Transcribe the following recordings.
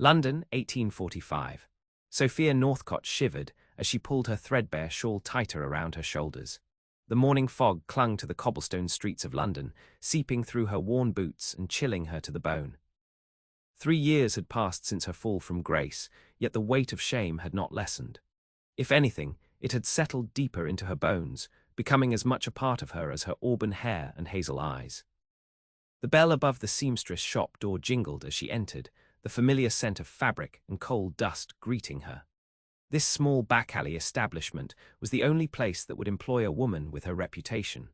London, 1845. Sophia Northcott shivered as she pulled her threadbare shawl tighter around her shoulders. The morning fog clung to the cobblestone streets of London, seeping through her worn boots and chilling her to the bone. 3 years had passed since her fall from grace, yet the weight of shame had not lessened. If anything, it had settled deeper into her bones, becoming as much a part of her as her auburn hair and hazel eyes. The bell above the seamstress shop door jingled as she entered, the familiar scent of fabric and coal dust greeting her. This small back-alley establishment was the only place that would employ a woman with her reputation,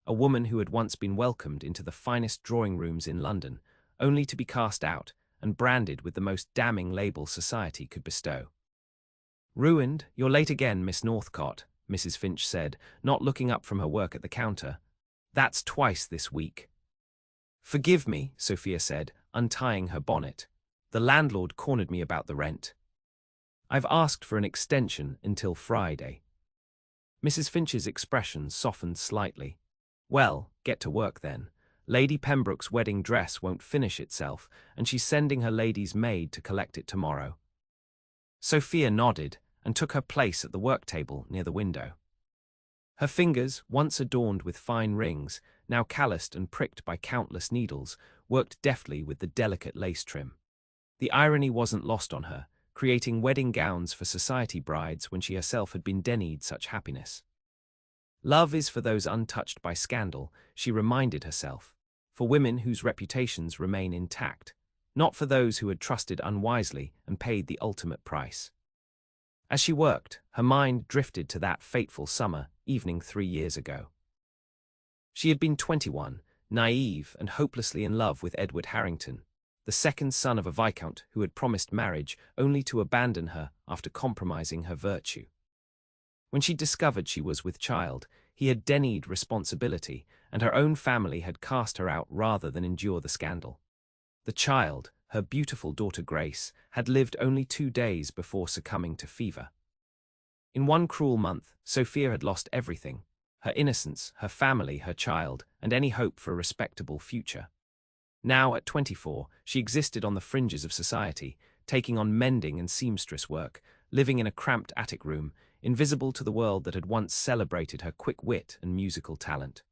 a woman who had once been welcomed into the finest drawing-rooms in London, only to be cast out and branded with the most damning label society could bestow. "Ruined, you're late again, Miss Northcott," Mrs. Finch said, not looking up from her work at the counter. "That's twice this week." "Forgive me," Sophia said, untying her bonnet. "The landlord cornered me about the rent. I've asked for an extension until Friday." Mrs. Finch's expression softened slightly. "Well, get to work then. Lady Pembroke's wedding dress won't finish itself, and she's sending her lady's maid to collect it tomorrow." Sophia nodded and took her place at the work table near the window. Her fingers, once adorned with fine rings, now calloused and pricked by countless needles, worked deftly with the delicate lace trim. The irony wasn't lost on her, creating wedding gowns for society brides when she herself had been denied such happiness. Love is for those untouched by scandal, she reminded herself, for women whose reputations remain intact, not for those who had trusted unwisely and paid the ultimate price. As she worked, her mind drifted to that fateful summer evening 3 years ago. She had been 21, naive and hopelessly in love with Edward Harrington, the second son of a viscount who had promised marriage only to abandon her after compromising her virtue. When she discovered she was with child, he had denied responsibility, and her own family had cast her out rather than endure the scandal. The child, her beautiful daughter Grace, had lived only 2 days before succumbing to fever. In one cruel month, Sophia had lost everything: her innocence, her family, her child, and any hope for a respectable future. Now, at 24, she existed on the fringes of society, taking on mending and seamstress work, living in a cramped attic room, invisible to the world that had once celebrated her quick wit and musical talent.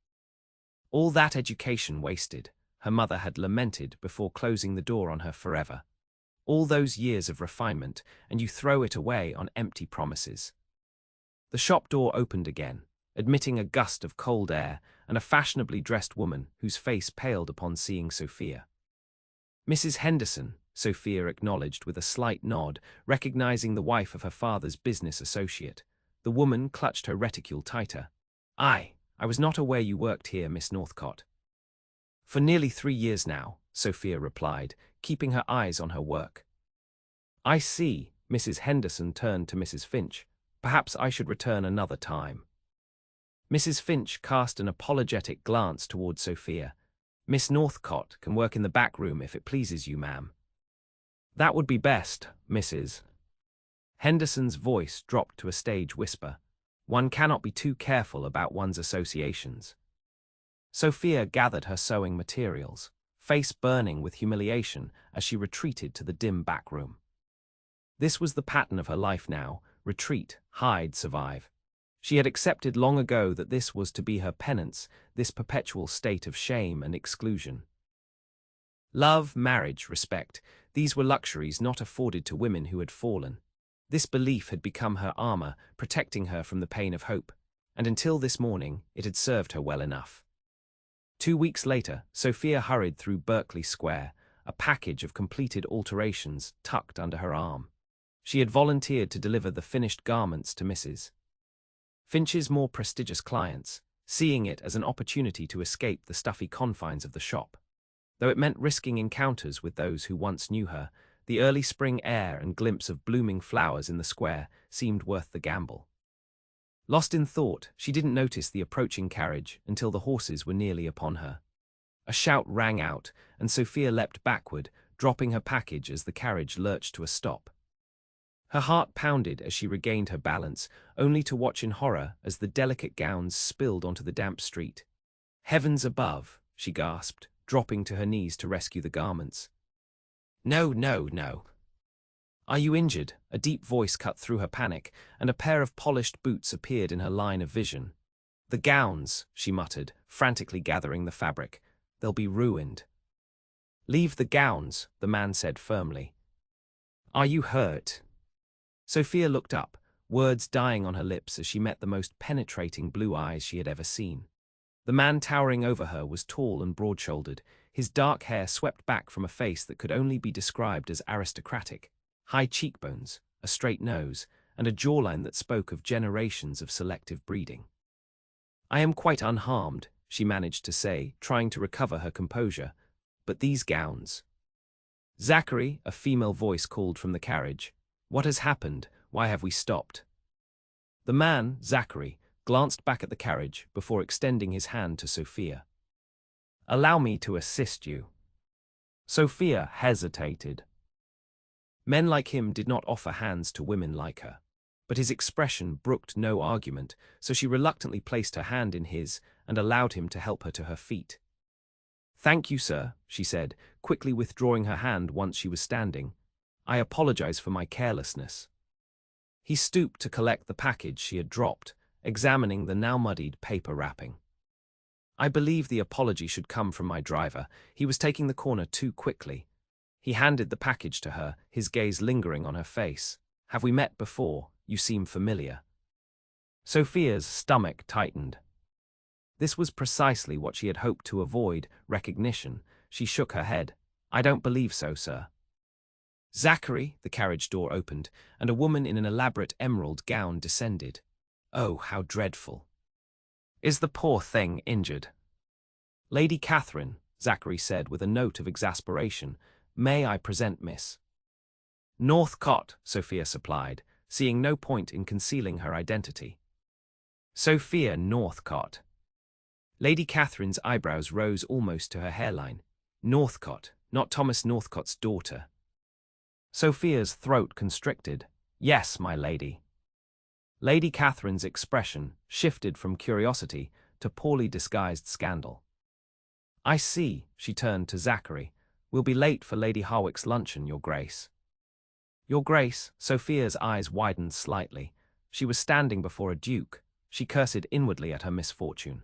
All that education wasted, her mother had lamented before closing the door on her forever. All those years of refinement, and you throw it away on empty promises. The shop door opened again, admitting a gust of cold air and a fashionably dressed woman whose face paled upon seeing Sophia. "Mrs. Henderson," Sophia acknowledged with a slight nod, recognizing the wife of her father's business associate. The woman clutched her reticule tighter. I was not aware you worked here, Miss Northcott." "For nearly 3 years now," Sophia replied, keeping her eyes on her work. "I see," Mrs. Henderson turned to Mrs. Finch. "Perhaps I should return another time." Mrs. Finch cast an apologetic glance toward Sophia. "Miss Northcott can work in the back room if it pleases you, ma'am." "That would be best, Mrs." Henderson's voice dropped to a stage whisper. One cannot be too careful about one's associations. Sophia gathered her sewing materials, face burning with humiliation as she retreated to the dim back room. This was the pattern of her life now: retreat, hide, survive. She had accepted long ago that this was to be her penance, this perpetual state of shame and exclusion. Love, marriage, respect, these were luxuries not afforded to women who had fallen. This belief had become her armor, protecting her from the pain of hope, and until this morning it had served her well enough. 2 weeks later, Sophia hurried through Berkeley Square, a package of completed alterations tucked under her arm. She had volunteered to deliver the finished garments to Mrs. Finch's more prestigious clients, seeing it as an opportunity to escape the stuffy confines of the shop. Though it meant risking encounters with those who once knew her, the early spring air and glimpse of blooming flowers in the square seemed worth the gamble. Lost in thought, she didn't notice the approaching carriage until the horses were nearly upon her. A shout rang out, and Sophia leapt backward, dropping her package as the carriage lurched to a stop. Her heart pounded as she regained her balance, only to watch in horror as the delicate gowns spilled onto the damp street. "Heavens above," she gasped, dropping to her knees to rescue the garments. "No, no, no." Are you injured? A deep voice cut through her panic, and a pair of polished boots appeared in her line of vision. The gowns, she muttered, frantically gathering the fabric. They'll be ruined. Leave the gowns, the man said firmly. Are you hurt? Sophia looked up, words dying on her lips as she met the most penetrating blue eyes she had ever seen. The man towering over her was tall and broad-shouldered, his dark hair swept back from a face that could only be described as aristocratic. High cheekbones, a straight nose, and a jawline that spoke of generations of selective breeding. I am quite unharmed, she managed to say, trying to recover her composure. But these gowns. Zachary, a female voice called from the carriage. What has happened? Why have we stopped? The man, Zachary, glanced back at the carriage before extending his hand to Sophia. Allow me to assist you. Sophia hesitated. Men like him did not offer hands to women like her. But his expression brooked no argument, so she reluctantly placed her hand in his and allowed him to help her to her feet. Thank you, sir, she said, quickly withdrawing her hand once she was standing. I apologize for my carelessness. He stooped to collect the package she had dropped, examining the now muddied paper wrapping. I believe the apology should come from my driver. He was taking the corner too quickly. He handed the package to her, his gaze lingering on her face. Have we met before? You seem familiar. Sophia's stomach tightened. This was precisely what she had hoped to avoid, recognition. She shook her head. I don't believe so, sir. Zachary, the carriage door opened, and a woman in an elaborate emerald gown descended. Oh, how dreadful. Is the poor thing injured? Lady Catherine, Zachary said with a note of exasperation. May I present Miss Northcott, Sophia supplied, seeing no point in concealing her identity. Sophia Northcott. Lady Catherine's eyebrows rose almost to her hairline. Northcott, not Thomas Northcott's daughter. Sophia's throat constricted. Yes, my lady. Lady Catherine's expression shifted from curiosity to poorly disguised scandal. I see, she turned to Zachary. We'll be late for Lady Harwick's luncheon, Your Grace. Your Grace, Sophia's eyes widened slightly. She was standing before a duke. She cursed inwardly at her misfortune.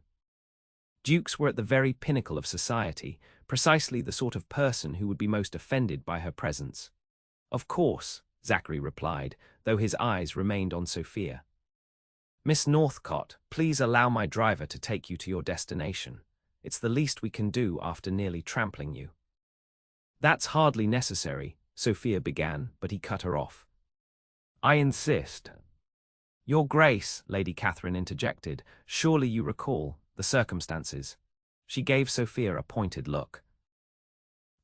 Dukes were at the very pinnacle of society, precisely the sort of person who would be most offended by her presence. Of course, Zachary replied, though his eyes remained on Sophia. Miss Northcott, please allow my driver to take you to your destination. It's the least we can do after nearly trampling you. That's hardly necessary, Sophia began, but he cut her off. I insist. Your Grace, Lady Catherine interjected, surely you recall the circumstances. She gave Sophia a pointed look.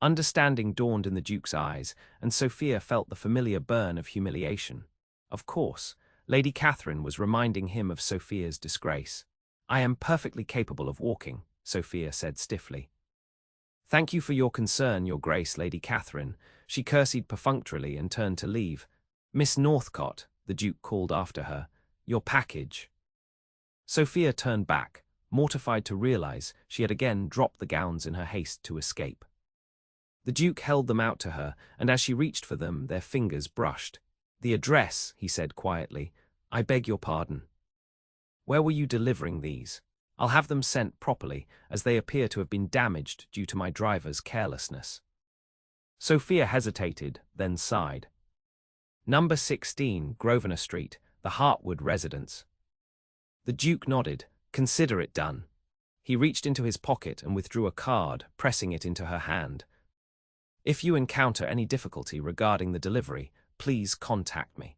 Understanding dawned in the Duke's eyes, and Sophia felt the familiar burn of humiliation. Of course, Lady Catherine was reminding him of Sophia's disgrace. I am perfectly capable of walking, Sophia said stiffly. Thank you for your concern, Your Grace, Lady Catherine. She curtsied perfunctorily and turned to leave. Miss Northcott, the Duke called after her, your package. Sophia turned back, mortified to realize she had again dropped the gowns in her haste to escape. The Duke held them out to her, and as she reached for them, their fingers brushed. The address, he said quietly. I beg your pardon. Where were you delivering these? I'll have them sent properly, as they appear to have been damaged due to my driver's carelessness. Sophia hesitated, then sighed. Number 16, Grosvenor Street, the Hartwood residence. The Duke nodded. Consider it done. He reached into his pocket and withdrew a card, pressing it into her hand. If you encounter any difficulty regarding the delivery, please contact me.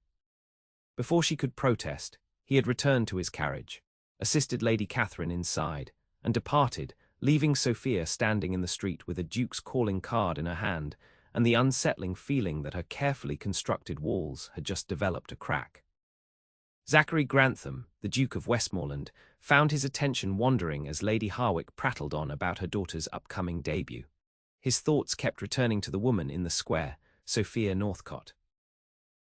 Before she could protest, he had returned to his carriage, assisted Lady Catherine inside, and departed, leaving Sophia standing in the street with a Duke's calling card in her hand and the unsettling feeling that her carefully constructed walls had just developed a crack. Zachary Grantham, the Duke of Westmoreland, found his attention wandering as Lady Harwick prattled on about her daughter's upcoming debut. His thoughts kept returning to the woman in the square, Sophia Northcott.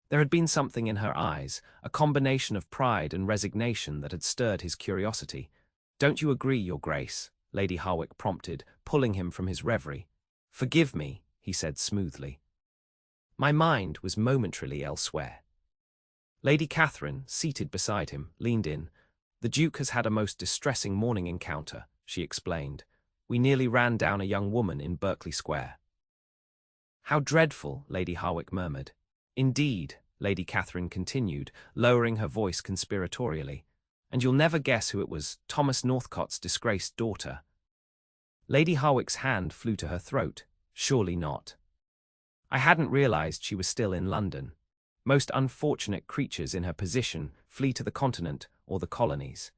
There had been something in her eyes, a combination of pride and resignation that had stirred his curiosity. Don't you agree, Your Grace? Lady Harwick prompted, pulling him from his reverie. Forgive me, he said smoothly. My mind was momentarily elsewhere. Lady Catherine, seated beside him, leaned in. "The Duke has had a most distressing morning encounter," she explained. "We nearly ran down a young woman in Berkeley Square." "How dreadful," Lady Harwick murmured. "Indeed," Lady Catherine continued, lowering her voice conspiratorially. "And you'll never guess who it was, Thomas Northcott's disgraced daughter." Lady Harwick's hand flew to her throat. "Surely not. I hadn't realized she was still in London. Most unfortunate creatures in her position flee to the continent or the colonies."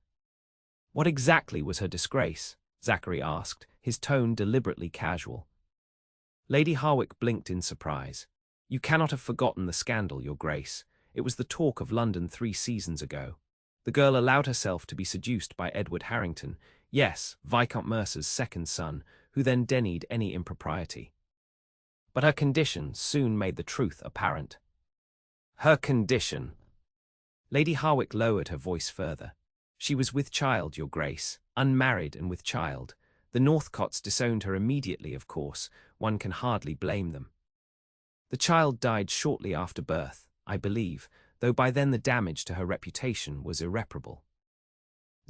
"What exactly was her disgrace?" Zachary asked, his tone deliberately casual. Lady Harwick blinked in surprise. "You cannot have forgotten the scandal, Your Grace. It was the talk of London 3 seasons ago. The girl allowed herself to be seduced by Edward Harrington, yes, Viscount Mercer's second son, who then denied any impropriety. But her condition soon made the truth apparent." "Her condition?" Lady Harwick lowered her voice further. "She was with child, Your Grace, unmarried and with child. The Northcotts disowned her immediately, of course. One can hardly blame them. The child died shortly after birth, I believe, though by then the damage to her reputation was irreparable."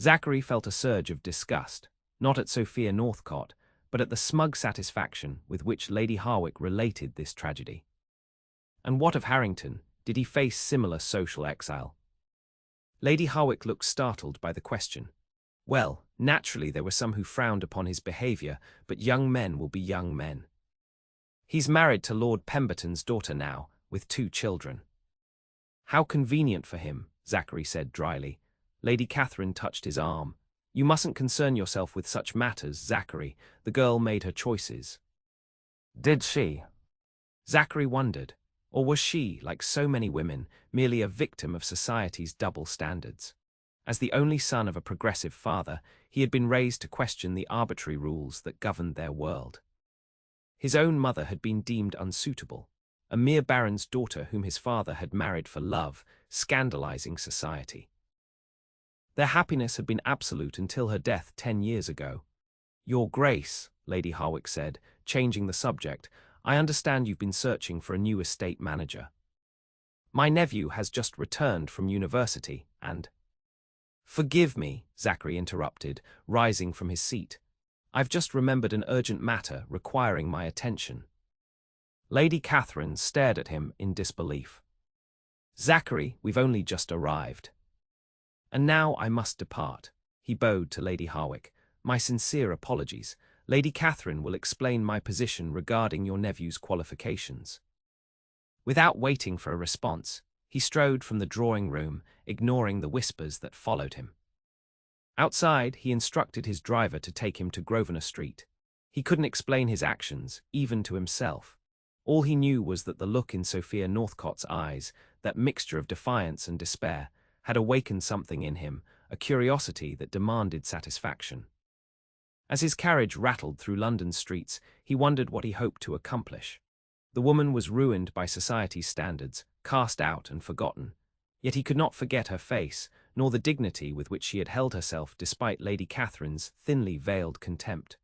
Zachary felt a surge of disgust, not at Sophia Northcott, but at the smug satisfaction with which Lady Harwick related this tragedy. "And what of Harrington? Did he face similar social exile?" Lady Harwick looked startled by the question. "Well, naturally there were some who frowned upon his behaviour, but young men will be young men. He's married to Lord Pemberton's daughter now, with 2 children." "How convenient for him," Zachary said dryly. Lady Catherine touched his arm. "You mustn't concern yourself with such matters, Zachary. The girl made her choices." "Did she?" Zachary wondered. Or was she, like so many women, merely a victim of society's double standards? As the only son of a progressive father, he had been raised to question the arbitrary rules that governed their world. His own mother had been deemed unsuitable, a mere baron's daughter whom his father had married for love, scandalizing society. Their happiness had been absolute until her death 10 years ago. "Your Grace," Lady Harwick said, changing the subject, "I understand you've been searching for a new estate manager. My nephew has just returned from university and—" "Forgive me," Zachary interrupted, rising from his seat. "I've just remembered an urgent matter requiring my attention." Lady Catherine stared at him in disbelief. "Zachary, we've only just arrived. And now I must depart." He bowed to Lady Harwick. "My sincere apologies. Lady Catherine will explain my position regarding your nephew's qualifications." Without waiting for a response, he strode from the drawing-room, ignoring the whispers that followed him. Outside, he instructed his driver to take him to Grosvenor Street. He couldn't explain his actions, even to himself. All he knew was that the look in Sophia Northcott's eyes, that mixture of defiance and despair, had awakened something in him, a curiosity that demanded satisfaction. As his carriage rattled through London's streets, he wondered what he hoped to accomplish. The woman was ruined by society's standards, cast out and forgotten. Yet he could not forget her face, nor the dignity with which she had held herself despite Lady Catherine's thinly veiled contempt.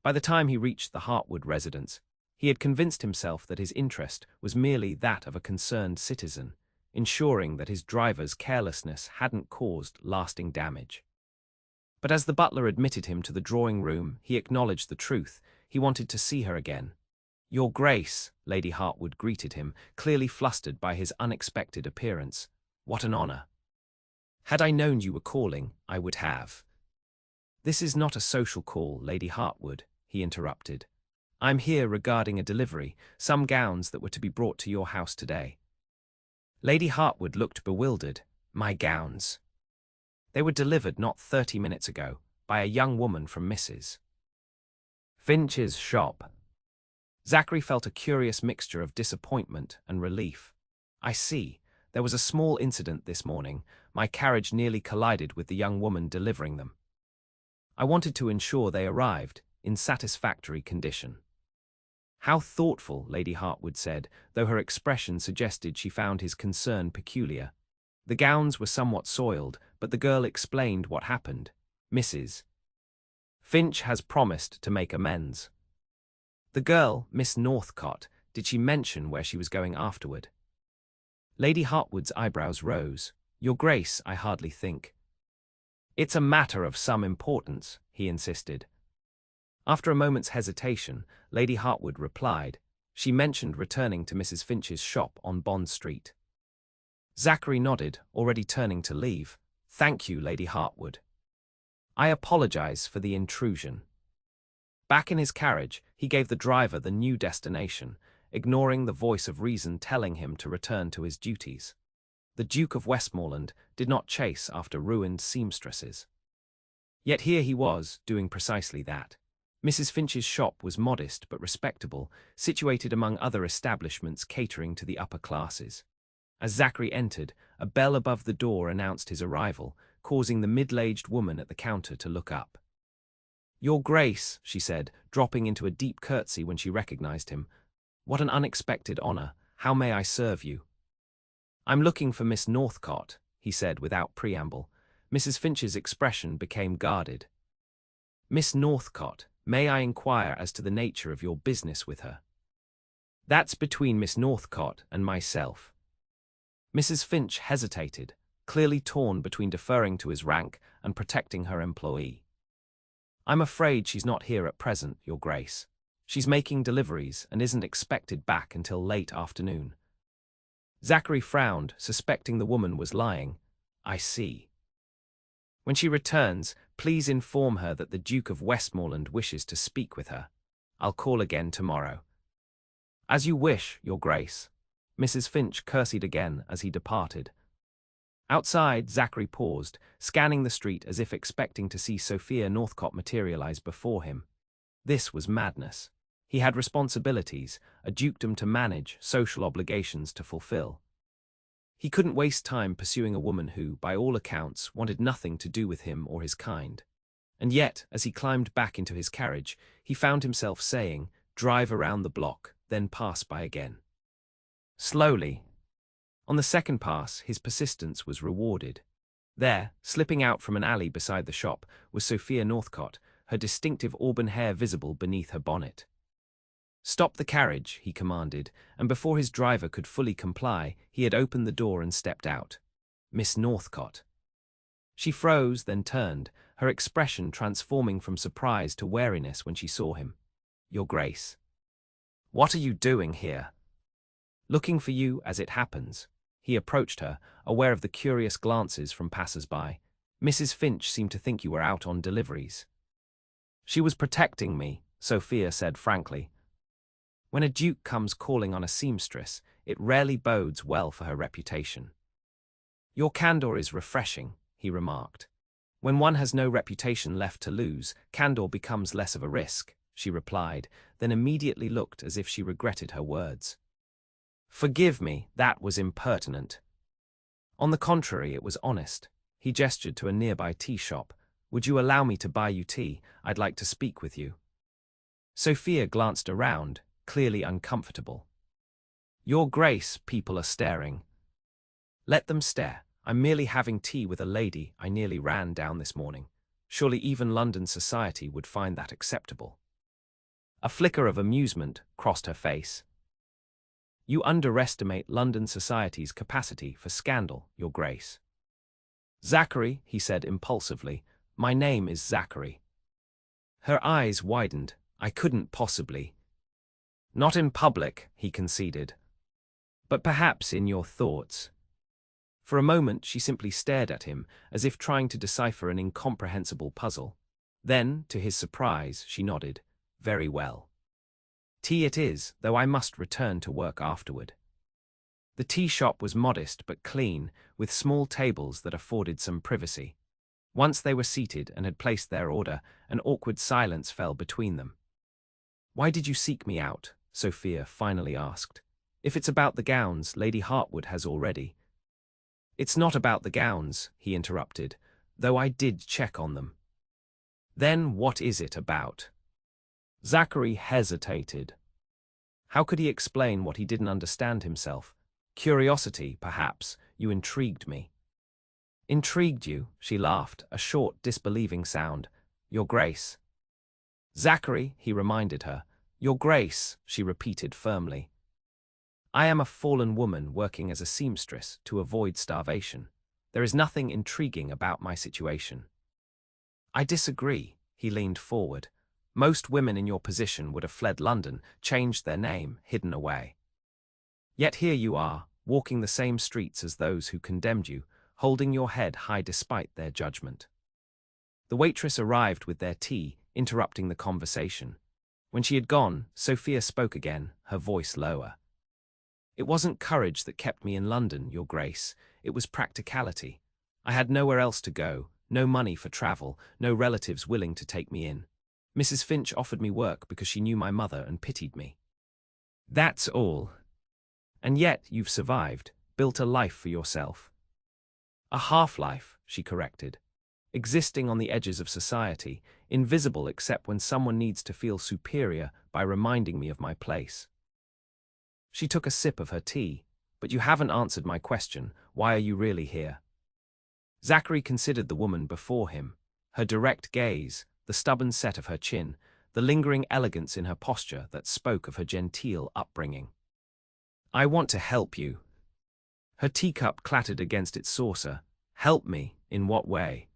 By the time he reached the Hartwood residence, he had convinced himself that his interest was merely that of a concerned citizen, ensuring that his driver's carelessness hadn't caused lasting damage. But as the butler admitted him to the drawing-room, he acknowledged the truth. He wanted to see her again. "Your Grace," Lady Hartwood greeted him, clearly flustered by his unexpected appearance. "What an honor. Had I known you were calling, I would have." "This is not a social call, Lady Hartwood," he interrupted. "I'm here regarding a delivery, some gowns that were to be brought to your house today." Lady Hartwood looked bewildered. "My gowns?" "They were delivered not 30 minutes ago, by a young woman from Mrs. Finch's shop." Zachary felt a curious mixture of disappointment and relief. "I see. There was a small incident this morning. My carriage nearly collided with the young woman delivering them. I wanted to ensure they arrived in satisfactory condition." "How thoughtful," Lady Hartwood said, though her expression suggested she found his concern peculiar. The gowns were somewhat soiled, but the girl explained what happened. "Mrs. Finch has promised to make amends." The girl, Miss Northcott, Did she mention where she was going afterward? Lady Hartwood's eyebrows rose. Your Grace, I hardly think. It's a matter of some importance, he insisted. After a moment's hesitation, Lady Hartwood replied. She mentioned returning to Mrs. Finch's shop on Bond Street. Zachary nodded, already turning to leave. Thank you, Lady Hartwood. I apologize for the intrusion. Back in his carriage, he gave the driver the new destination, ignoring the voice of reason telling him to return to his duties. The Duke of Westmoreland did not chase after ruined seamstresses. Yet here he was, doing precisely that. Mrs. Finch's shop was modest but respectable, situated among other establishments catering to the upper classes. As Zachary entered, a bell above the door announced his arrival, causing the middle-aged woman at the counter to look up. Your Grace, she said, dropping into a deep curtsy when she recognized him. What an unexpected honor. How may I serve you? I'm looking for Miss Northcott, he said without preamble. Mrs. Finch's expression became guarded. Miss Northcott, may I inquire as to the nature of your business with her? That's between Miss Northcott and myself. Mrs. Finch hesitated, clearly torn between deferring to his rank and protecting her employee. I'm afraid she's not here at present, Your Grace. She's making deliveries and isn't expected back until late afternoon. Zachary frowned, suspecting the woman was lying. I see. When she returns, please inform her that the Duke of Westmoreland wishes to speak with her. I'll call again tomorrow. As you wish, Your Grace. Mrs. Finch curtsied again as he departed. Outside, Zachary paused, scanning the street as if expecting to see Sophia Northcott materialize before him. This was madness. He had responsibilities, a dukedom to manage, social obligations to fulfill. He couldn't waste time pursuing a woman who, by all accounts, wanted nothing to do with him or his kind. And yet, as he climbed back into his carriage, he found himself saying, drive around the block, then pass by again. Slowly. On the second pass, his persistence was rewarded. There, slipping out from an alley beside the shop, was Sophia Northcott, her distinctive auburn hair visible beneath her bonnet. Stop the carriage, he commanded, and before his driver could fully comply, he had opened the door and stepped out. Miss Northcott. She froze, then turned, her expression transforming from surprise to wariness when she saw him. Your Grace. What are you doing here? Looking for you, as it happens. He approached her, aware of the curious glances from passers-by. Mrs. Finch seemed to think you were out on deliveries. She was protecting me, Sophia said frankly. When a duke comes calling on a seamstress, it rarely bodes well for her reputation. Your candor is refreshing, he remarked. When one has no reputation left to lose, candor becomes less of a risk, she replied, then immediately looked as if she regretted her words. Forgive me, that was impertinent. On the contrary, it was honest. He gestured to a nearby tea shop. Would you allow me to buy you tea? I'd like to speak with you. Sophia glanced around, clearly uncomfortable. Your Grace, people are staring. Let them stare. I'm merely having tea with a lady I nearly ran down this morning. Surely even London society would find that acceptable. A flicker of amusement crossed her face. You underestimate London society's capacity for scandal, Your Grace. Zachary, he said impulsively. My name is Zachary. Her eyes widened. I couldn't possibly. Not in public, he conceded. But perhaps in your thoughts. For a moment she simply stared at him, as if trying to decipher an incomprehensible puzzle. Then, to his surprise, she nodded. Very well. Tea it is, though I must return to work afterward. The tea shop was modest but clean, with small tables that afforded some privacy. Once they were seated and had placed their order, an awkward silence fell between them. Why did you seek me out? Sophia finally asked. If it's about the gowns, Lady Hartwood has already. It's not about the gowns, he interrupted, though I did check on them. Then what is it about? Zachary hesitated. How could he explain what he didn't understand himself? Curiosity, perhaps. You intrigued me. Intrigued you? She laughed, a short, disbelieving sound. Your Grace. Zachary, he reminded her. Your Grace, she repeated firmly. I am a fallen woman working as a seamstress to avoid starvation. There is nothing intriguing about my situation." "I disagree," he leaned forward. "Most women in your position would have fled London, changed their name, hidden away. Yet here you are, walking the same streets as those who condemned you, holding your head high despite their judgment." The waitress arrived with their tea, interrupting the conversation. When she had gone, Sophia spoke again, her voice lower. "It wasn't courage that kept me in London, Your Grace. It was practicality. I had nowhere else to go, no money for travel, no relatives willing to take me in. Mrs. Finch offered me work because she knew my mother and pitied me. That's all. And yet you've survived, built a life for yourself." "A half-life," she corrected. "Existing on the edges of society, invisible except when someone needs to feel superior by reminding me of my place." She took a sip of her tea. "But you haven't answered my question. Why are you really here?" Zachary considered the woman before him. Her direct gaze, the stubborn set of her chin, the lingering elegance in her posture that spoke of her genteel upbringing. "I want to help you." Her teacup clattered against its saucer. "Help me? In what way?"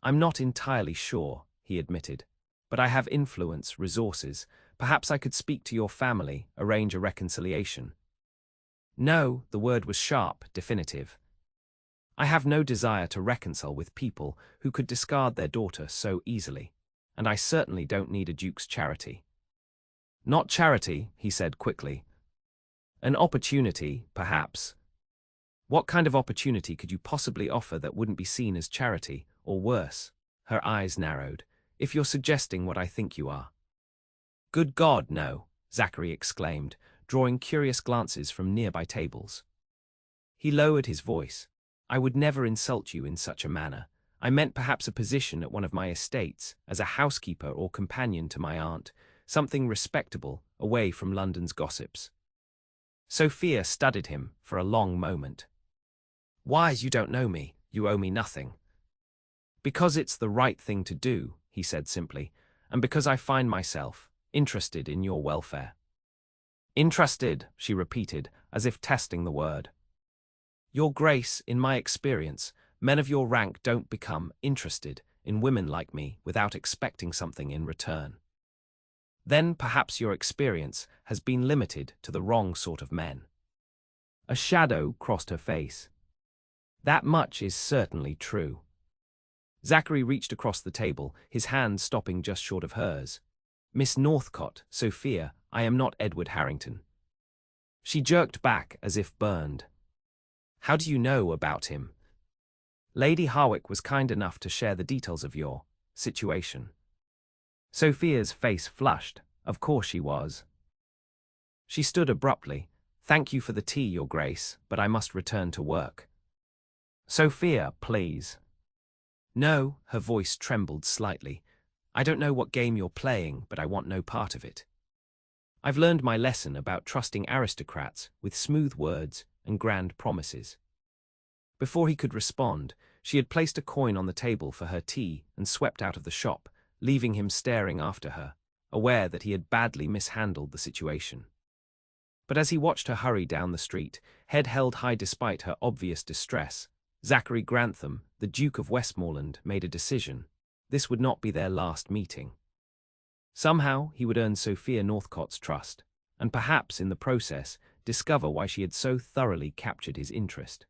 "I'm not entirely sure," he admitted. "But I have influence, resources. Perhaps I could speak to your family, arrange a reconciliation." "No," the word was sharp, definitive. "I have no desire to reconcile with people who could discard their daughter so easily. And I certainly don't need a duke's charity." "Not charity," he said quickly. "An opportunity, perhaps." "What kind of opportunity could you possibly offer that wouldn't be seen as charity, or worse?" Her eyes narrowed. "If you're suggesting what I think you are." "Good God, no," Zachary exclaimed, drawing curious glances from nearby tables. He lowered his voice. "I would never insult you in such a manner. I meant perhaps a position at one of my estates, as a housekeeper or companion to my aunt, something respectable, away from London's gossips." Sophia studied him for a long moment. "Why, you don't know me, you owe me nothing." "Because it's the right thing to do," he said simply, "and because I find myself interested in your welfare." "Interested," she repeated, as if testing the word. "Your Grace, in my experience, men of your rank don't become interested in women like me without expecting something in return." "Then perhaps your experience has been limited to the wrong sort of men." A shadow crossed her face. "That much is certainly true." Zachary reached across the table, his hand stopping just short of hers. "Miss Northcott, Sophia, I am not Edward Harrington." She jerked back as if burned. "How do you know about him?" "Lady Harwick was kind enough to share the details of your situation." Sophia's face flushed. Of course she was. She stood abruptly. "Thank you for the tea, Your Grace, but I must return to work." "Sophia, please." "No," her voice trembled slightly. "I don't know what game you're playing, but I want no part of it. I've learned my lesson about trusting aristocrats with smooth words and grand promises." Before he could respond, she had placed a coin on the table for her tea and swept out of the shop, leaving him staring after her, aware that he had badly mishandled the situation. But as he watched her hurry down the street, head held high despite her obvious distress, Zachary Grantham, the Duke of Westmoreland, made a decision. This would not be their last meeting. Somehow he would earn Sophia Northcott's trust, and perhaps in the process discover why she had so thoroughly captured his interest.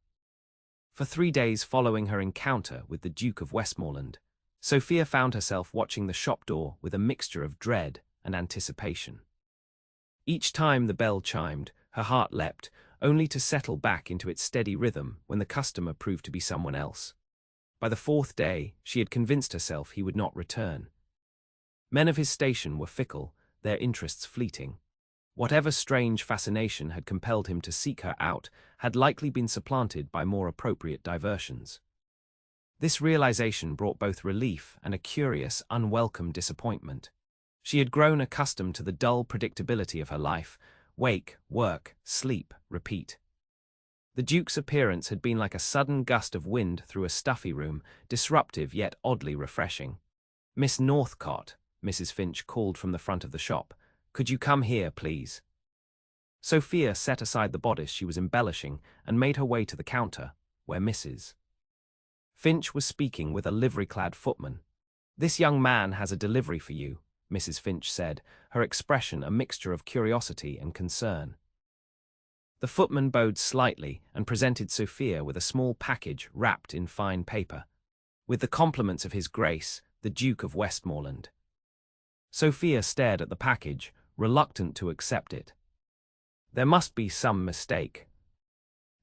For 3 days following her encounter with the Duke of Westmoreland, Sophia found herself watching the shop door with a mixture of dread and anticipation. Each time the bell chimed, her heart leapt, only to settle back into its steady rhythm when the customer proved to be someone else. By the 4th day, she had convinced herself he would not return. Men of his station were fickle, their interests fleeting. Whatever strange fascination had compelled him to seek her out had likely been supplanted by more appropriate diversions. This realization brought both relief and a curious, unwelcome disappointment. She had grown accustomed to the dull predictability of her life: wake, work, sleep, repeat. The Duke's appearance had been like a sudden gust of wind through a stuffy room, disruptive yet oddly refreshing. "Miss Northcott," Mrs. Finch called from the front of the shop. "Could you come here, please?" Sophia set aside the bodice she was embellishing and made her way to the counter, where Mrs. Finch was speaking with a livery-clad footman. "This young man has a delivery for you," Mrs. Finch said, her expression a mixture of curiosity and concern. The footman bowed slightly and presented Sophia with a small package wrapped in fine paper, with the compliments of His Grace, the Duke of Westmoreland. Sophia stared at the package, reluctant to accept it. "There must be some mistake."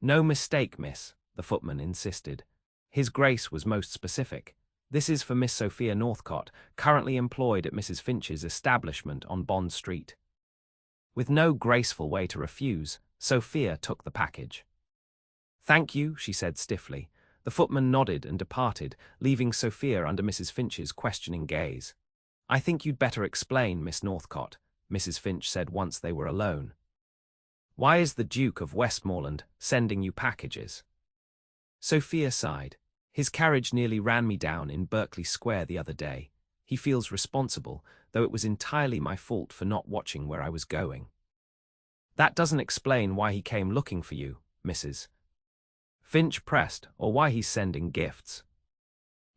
"No mistake, miss," the footman insisted. His Grace was most specific. "This is for Miss Sophia Northcott, currently employed at Mrs. Finch's establishment on Bond Street." With no graceful way to refuse, Sophia took the package. "Thank you," she said stiffly. The footman nodded and departed, leaving Sophia under Mrs. Finch's questioning gaze. "I think you'd better explain, Miss Northcott," Mrs. Finch said once they were alone. "Why is the Duke of Westmoreland sending you packages?" Sophia sighed. "His carriage nearly ran me down in Berkeley Square the other day. He feels responsible, though it was entirely my fault for not watching where I was going." "That doesn't explain why he came looking for you, Mrs. Finch pressed, "or why he's sending gifts."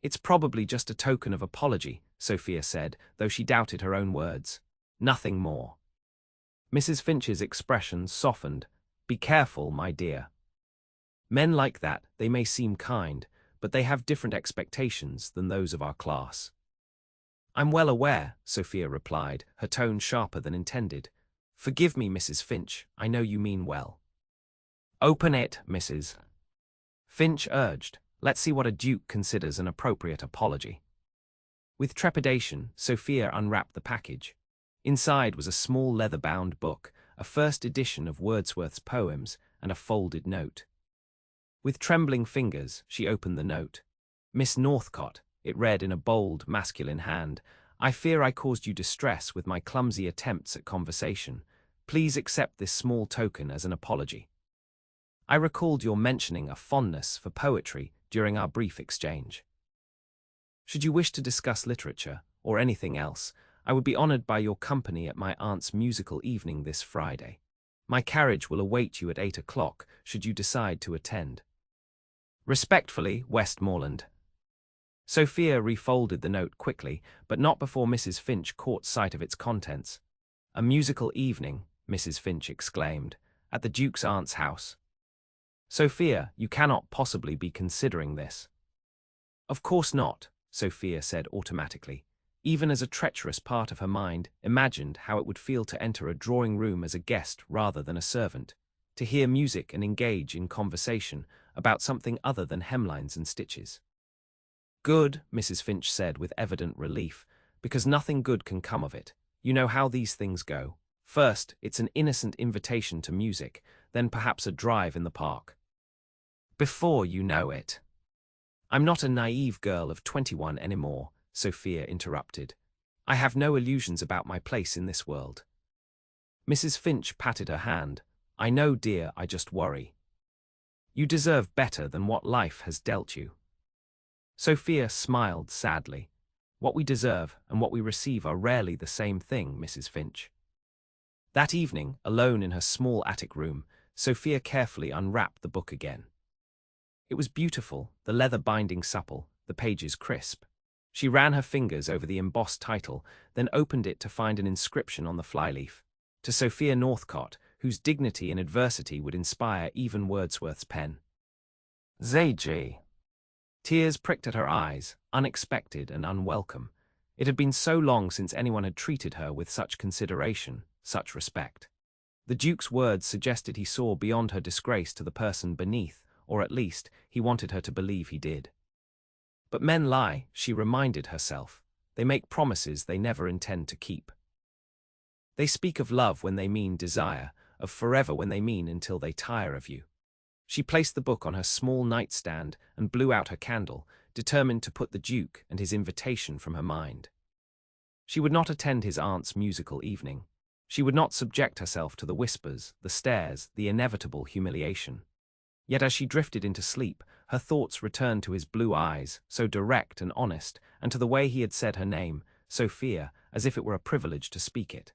"It's probably just a token of apology," Sophia said, though she doubted her own words. "Nothing more." Mrs. Finch's expression softened. "Be careful, my dear. Men like that, they may seem kind, but they have different expectations than those of our class." "I'm well aware," Sophia replied, her tone sharper than intended. "Forgive me, Mrs. Finch, I know you mean well." "Open it, Mrs. Finch urged. "Let's see what a duke considers an appropriate apology." With trepidation, Sophia unwrapped the package. Inside was a small leather-bound book, a first edition of Wordsworth's poems, and a folded note. With trembling fingers, she opened the note. "Miss Northcott," it read in a bold, masculine hand, "I fear I caused you distress with my clumsy attempts at conversation. Please accept this small token as an apology. I recalled your mentioning a fondness for poetry during our brief exchange. Should you wish to discuss literature, or anything else, I would be honored by your company at my aunt's musical evening this Friday. My carriage will await you at 8 o'clock, should you decide to attend. Respectfully, Westmoreland." Sophia refolded the note quickly, but not before Mrs. Finch caught sight of its contents. "A musical evening," Mrs. Finch exclaimed, "at the Duke's aunt's house. Sophia, you cannot possibly be considering this." "Of course not," Sophia said automatically. Even as a treacherous part of her mind imagined how it would feel to enter a drawing room as a guest rather than a servant, to hear music and engage in conversation about something other than hemlines and stitches. "Good," Mrs. Finch said with evident relief, "because nothing good can come of it. You know how these things go. First, it's an innocent invitation to music, then perhaps a drive in the park. Before you know it—" "I'm not a naive girl of 21 anymore," Sophia interrupted. "I have no illusions about my place in this world." Mrs. Finch patted her hand. "I know, dear, I just worry. You deserve better than what life has dealt you." Sophia smiled sadly. "What we deserve and what we receive are rarely the same thing, Mrs. Finch." That evening, alone in her small attic room, Sophia carefully unwrapped the book again. It was beautiful, the leather binding supple, the pages crisp. She ran her fingers over the embossed title, then opened it to find an inscription on the flyleaf. "To Sophia Northcott, whose dignity in adversity would inspire even Wordsworth's pen." "ZG." Tears pricked at her eyes, unexpected and unwelcome. It had been so long since anyone had treated her with such consideration, such respect. The Duke's words suggested he saw beyond her disgrace to the person beneath, or at least, he wanted her to believe he did. But men lie, she reminded herself. They make promises they never intend to keep. They speak of love when they mean desire, of forever when they mean until they tire of you. She placed the book on her small nightstand and blew out her candle, determined to put the Duke and his invitation from her mind. She would not attend his aunt's musical evening. She would not subject herself to the whispers, the stares, the inevitable humiliation. Yet as she drifted into sleep, her thoughts returned to his blue eyes, so direct and honest, and to the way he had said her name, Sophia, as if it were a privilege to speak it.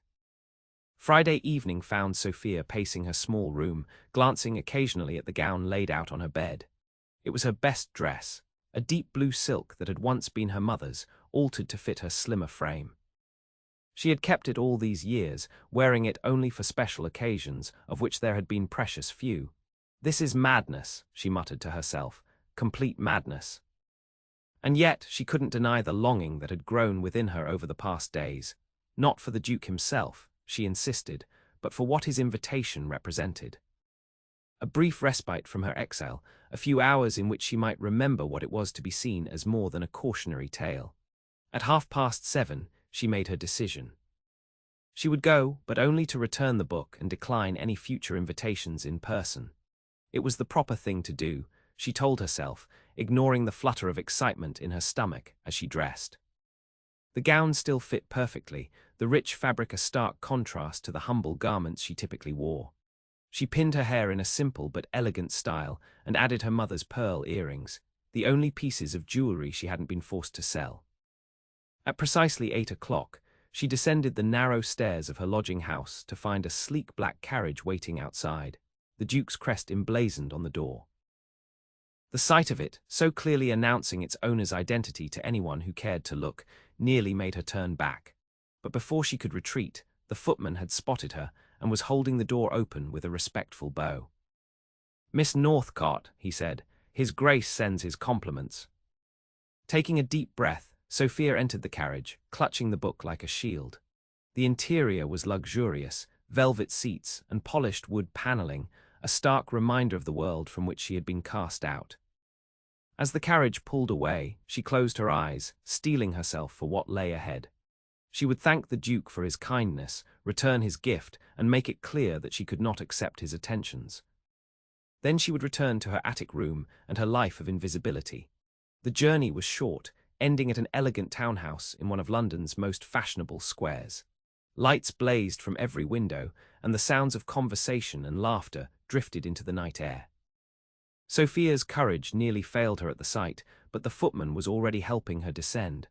Friday evening found Sophia pacing her small room, glancing occasionally at the gown laid out on her bed. It was her best dress, a deep blue silk that had once been her mother's, altered to fit her slimmer frame. She had kept it all these years, wearing it only for special occasions, of which there had been precious few. "This is madness," she muttered to herself, "complete madness." And yet she couldn't deny the longing that had grown within her over the past days, not for the Duke himself, she insisted, but for what his invitation represented. A brief respite from her exile, a few hours in which she might remember what it was to be seen as more than a cautionary tale. At 7:30, she made her decision. She would go, but only to return the book and decline any future invitations in person. It was the proper thing to do, she told herself, ignoring the flutter of excitement in her stomach as she dressed. The gown still fit perfectly, the rich fabric a stark contrast to the humble garments she typically wore. She pinned her hair in a simple but elegant style and added her mother's pearl earrings, the only pieces of jewelry she hadn't been forced to sell. At precisely 8 o'clock, she descended the narrow stairs of her lodging house to find a sleek black carriage waiting outside, the Duke's crest emblazoned on the door. The sight of it, so clearly announcing its owner's identity to anyone who cared to look, nearly made her turn back. But before she could retreat, the footman had spotted her and was holding the door open with a respectful bow. "Miss Northcott," he said, "His Grace sends his compliments." Taking a deep breath, Sophia entered the carriage, clutching the book like a shield. The interior was luxurious, velvet seats and polished wood paneling, a stark reminder of the world from which she had been cast out. As the carriage pulled away, she closed her eyes, steeling herself for what lay ahead. She would thank the Duke for his kindness, return his gift, and make it clear that she could not accept his attentions. Then she would return to her attic room and her life of invisibility. The journey was short, ending at an elegant townhouse in one of London's most fashionable squares. Lights blazed from every window, and the sounds of conversation and laughter drifted into the night air. Sophia's courage nearly failed her at the sight, but the footman was already helping her descend.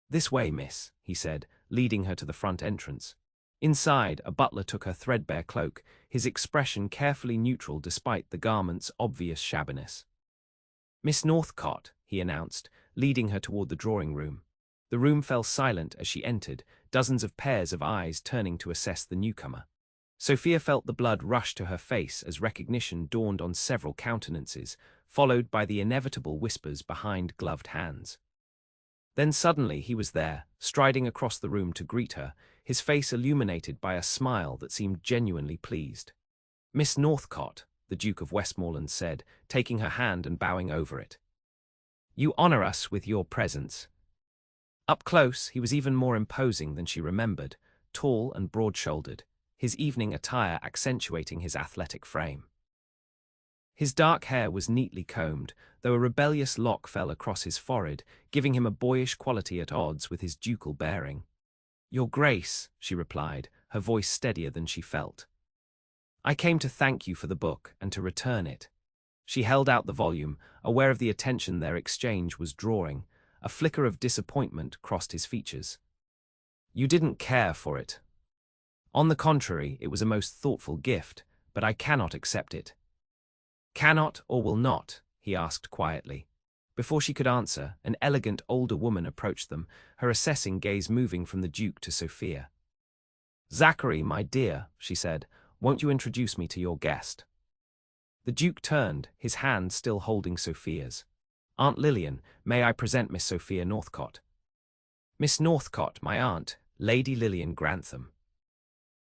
"This way, miss," he said, leading her to the front entrance. Inside, a butler took her threadbare cloak, his expression carefully neutral despite the garment's obvious shabbiness. "Miss Northcott," he announced, leading her toward the drawing-room. The room fell silent as she entered, dozens of pairs of eyes turning to assess the newcomer. Sophia felt the blood rush to her face as recognition dawned on several countenances, followed by the inevitable whispers behind gloved hands. Then suddenly he was there, striding across the room to greet her, his face illuminated by a smile that seemed genuinely pleased. "Miss Northcott," the Duke of Westmoreland said, taking her hand and bowing over it. "You honor us with your presence." Up close, he was even more imposing than she remembered, tall and broad-shouldered, his evening attire accentuating his athletic frame. His dark hair was neatly combed, though a rebellious lock fell across his forehead, giving him a boyish quality at odds with his ducal bearing. "Your Grace," she replied, her voice steadier than she felt. "I came to thank you for the book and to return it." She held out the volume, aware of the attention their exchange was drawing. A flicker of disappointment crossed his features. "You didn't care for it." "On the contrary, it was a most thoughtful gift, but I cannot accept it." "Cannot or will not?" he asked quietly. Before she could answer, an elegant older woman approached them, her assessing gaze moving from the Duke to Sophia. "Zachary, my dear," she said, "won't you introduce me to your guest?" The Duke turned, his hand still holding Sophia's. "Aunt Lillian, may I present Miss Sophia Northcott?" "Miss Northcott, my aunt, Lady Lillian Grantham."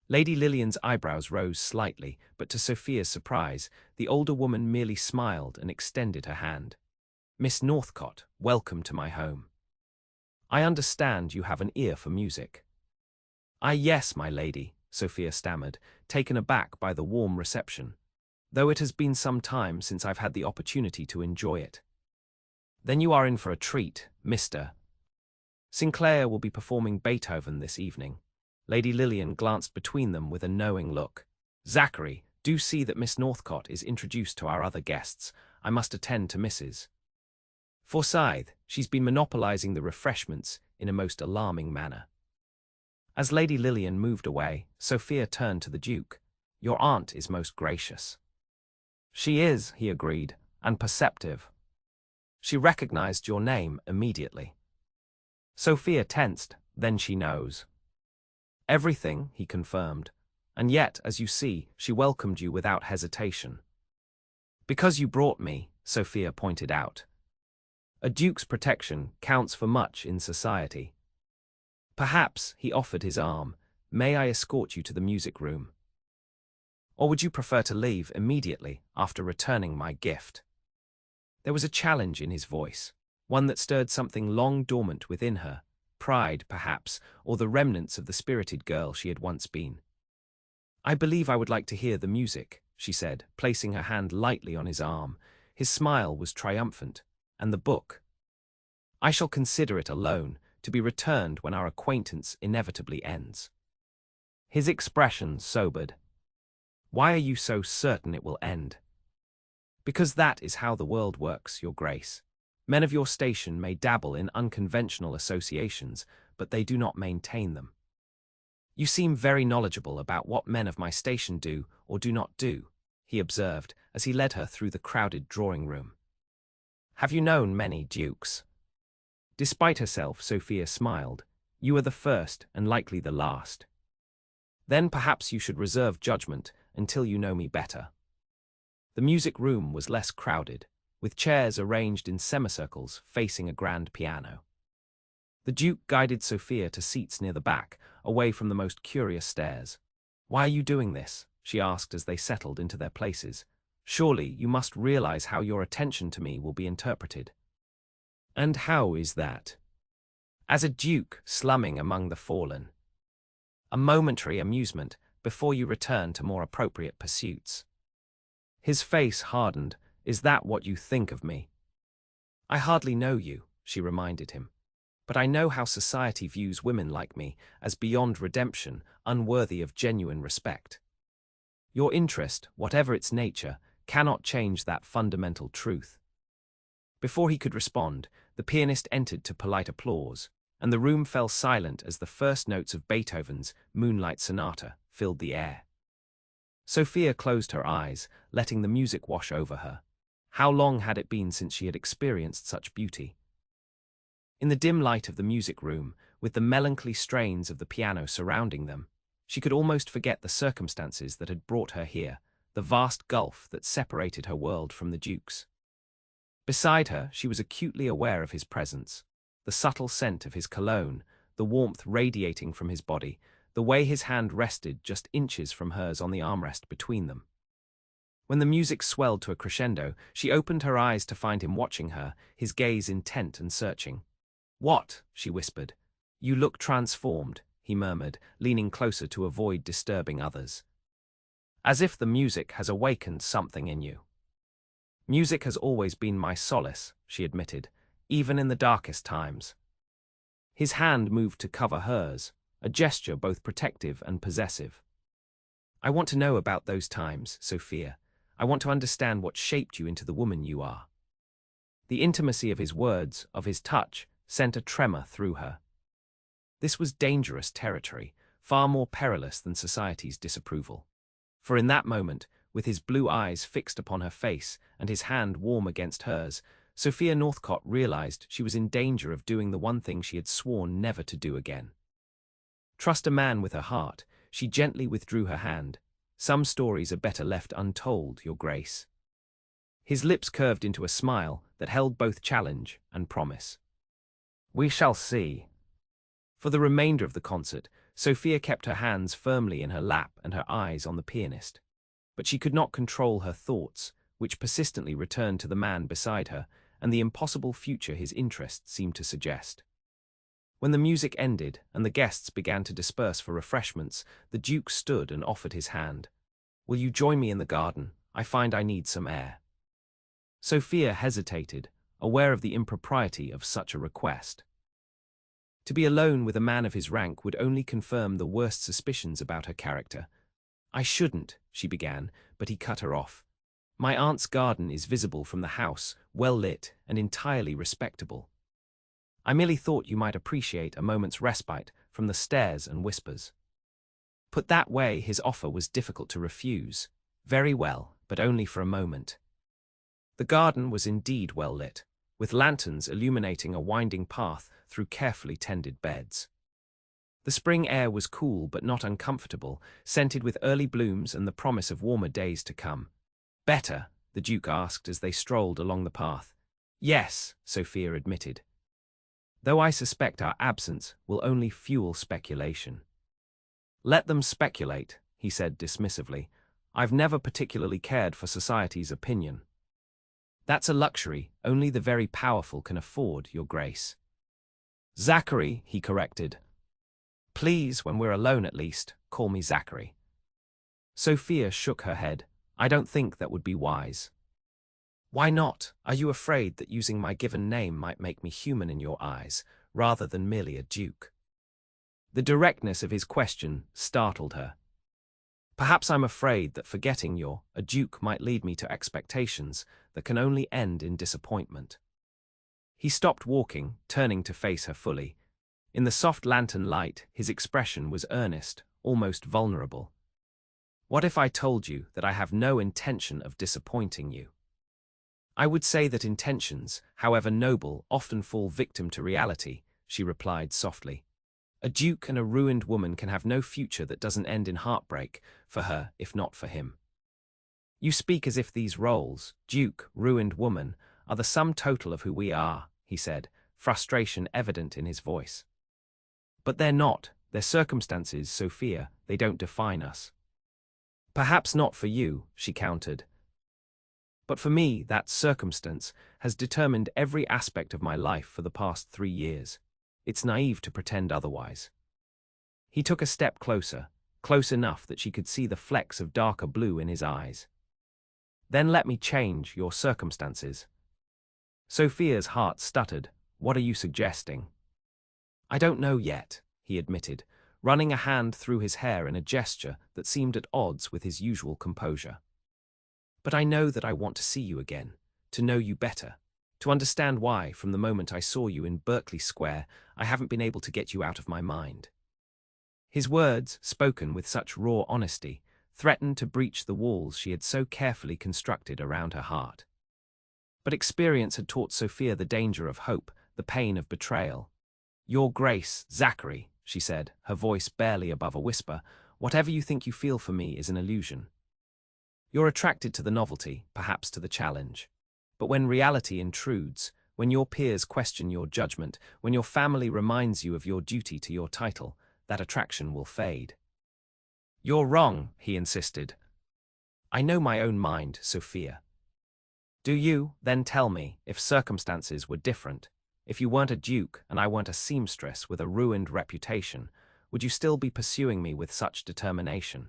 Lady Lillian's eyebrows rose slightly, but to Sophia's surprise, the older woman merely smiled and extended her hand. "Miss Northcott, welcome to my home. I understand you have an ear for music." Yes, my lady," Sophia stammered, taken aback by the warm reception, "though it has been some time since I've had the opportunity to enjoy it." "Then you are in for a treat, Mr. Sinclair will be performing Beethoven this evening." Lady Lillian glanced between them with a knowing look. "Zachary, do see that Miss Northcott is introduced to our other guests. I must attend to Mrs. Forsyth. She's been monopolizing the refreshments in a most alarming manner." As Lady Lillian moved away, Sophia turned to the Duke. "Your aunt is most gracious." "She is," he agreed, "and perceptive. She recognized your name immediately." Sophia tensed. "Then she knows." "Everything," he confirmed. "And yet, as you see, she welcomed you without hesitation." "Because you brought me," Sophia pointed out. "A duke's protection counts for much in society." "Perhaps," he offered his arm, "may I escort you to the music room? Or would you prefer to leave immediately after returning my gift?" There was a challenge in his voice, one that stirred something long dormant within her, pride, perhaps, or the remnants of the spirited girl she had once been. "I believe I would like to hear the music," she said, placing her hand lightly on his arm. His smile was triumphant. "And the book? I shall consider it a loan, to be returned when our acquaintance inevitably ends." His expression sobered. "Why are you so certain it will end?" "Because that is how the world works, Your Grace. Men of your station may dabble in unconventional associations, but they do not maintain them." "You seem very knowledgeable about what men of my station do or do not do," he observed as he led her through the crowded drawing room. "Have you known many dukes?" Despite herself, Sophia smiled. "You are the first and likely the last." "Then perhaps you should reserve judgment until you know me better." The music room was less crowded, with chairs arranged in semicircles facing a grand piano. The Duke guided Sophia to seats near the back, away from the most curious stares. "Why are you doing this?" she asked as they settled into their places. "Surely you must realize how your attention to me will be interpreted." "And how is that?" "As a duke slumming among the fallen. A momentary amusement before you return to more appropriate pursuits." His face hardened. "Is that what you think of me?" "I hardly know you," she reminded him. "But I know how society views women like me, as beyond redemption, unworthy of genuine respect. Your interest, whatever its nature, cannot change that fundamental truth." Before he could respond, the pianist entered to polite applause, and the room fell silent as the first notes of Beethoven's Moonlight Sonata filled the air. Sophia closed her eyes, letting the music wash over her. How long had it been since she had experienced such beauty? In the dim light of the music room, with the melancholy strains of the piano surrounding them, she could almost forget the circumstances that had brought her here, the vast gulf that separated her world from the Duke's. Beside her, she was acutely aware of his presence, the subtle scent of his cologne, the warmth radiating from his body, the way his hand rested just inches from hers on the armrest between them. When the music swelled to a crescendo, she opened her eyes to find him watching her, his gaze intent and searching. "What?" she whispered. "You look transformed," he murmured, leaning closer to avoid disturbing others. "As if the music has awakened something in you." "Music has always been my solace," she admitted, "even in the darkest times." His hand moved to cover hers, a gesture both protective and possessive. "I want to know about those times, Sophia. I want to understand what shaped you into the woman you are." The intimacy of his words, of his touch, sent a tremor through her. This was dangerous territory, far more perilous than society's disapproval. For in that moment, with his blue eyes fixed upon her face and his hand warm against hers, Sophia Northcott realized she was in danger of doing the one thing she had sworn never to do again. Trust a man with her heart, she gently withdrew her hand. "Some stories are better left untold, Your Grace." His lips curved into a smile that held both challenge and promise. "We shall see." For the remainder of the concert, Sophia kept her hands firmly in her lap and her eyes on the pianist. But she could not control her thoughts, which persistently returned to the man beside her and the impossible future his interest seemed to suggest. When the music ended and the guests began to disperse for refreshments, the Duke stood and offered his hand. "Will you join me in the garden? I find I need some air." Sophia hesitated, aware of the impropriety of such a request. To be alone with a man of his rank would only confirm the worst suspicions about her character. "I shouldn't," she began, but he cut her off. "My aunt's garden is visible from the house, well lit and entirely respectable. I merely thought you might appreciate a moment's respite from the stares and whispers. Put that way, his offer was difficult to refuse. Very well, but only for a moment. The garden was indeed well lit, with lanterns illuminating a winding path through carefully tended beds. The spring air was cool but not uncomfortable, scented with early blooms and the promise of warmer days to come. Better? The Duke asked as they strolled along the path. Yes, Sophia admitted. Though I suspect our absence will only fuel speculation. Let them speculate, he said dismissively. I've never particularly cared for society's opinion. That's a luxury only the very powerful can afford, Your Grace. Zachary, he corrected. Please, when we're alone at least, call me Zachary. Sophia shook her head. I don't think that would be wise. Why not? Are you afraid that using my given name might make me human in your eyes, rather than merely a duke? The directness of his question startled her. Perhaps I'm afraid that forgetting you're a duke might lead me to expectations that can only end in disappointment. He stopped walking, turning to face her fully. In the soft lantern light, his expression was earnest, almost vulnerable. What if I told you that I have no intention of disappointing you? I would say that intentions, however noble, often fall victim to reality, she replied softly. A duke and a ruined woman can have no future that doesn't end in heartbreak, for her, if not for him. You speak as if these roles, duke, ruined woman, are the sum total of who we are, he said, frustration evident in his voice. But they're not. They're circumstances, Sophia. They don't define us. Perhaps not for you, she countered. But for me, that circumstance has determined every aspect of my life for the past 3 years. It's naive to pretend otherwise. He took a step closer, close enough that she could see the flecks of darker blue in his eyes. Then let me change your circumstances. Sophia's heart stuttered. What are you suggesting? I don't know yet, he admitted, running a hand through his hair in a gesture that seemed at odds with his usual composure. But I know that I want to see you again, to know you better, to understand why, from the moment I saw you in Berkeley Square, I haven't been able to get you out of my mind. His words, spoken with such raw honesty, threatened to breach the walls she had so carefully constructed around her heart. But experience had taught Sophia the danger of hope, the pain of betrayal. Your Grace, Zachary, she said, her voice barely above a whisper, whatever you think you feel for me is an illusion. You're attracted to the novelty, perhaps to the challenge. But when reality intrudes, when your peers question your judgment, when your family reminds you of your duty to your title, that attraction will fade. You're wrong, he insisted. I know my own mind, Sophia. Do you, then tell me, if circumstances were different, if you weren't a duke and I weren't a seamstress with a ruined reputation, would you still be pursuing me with such determination?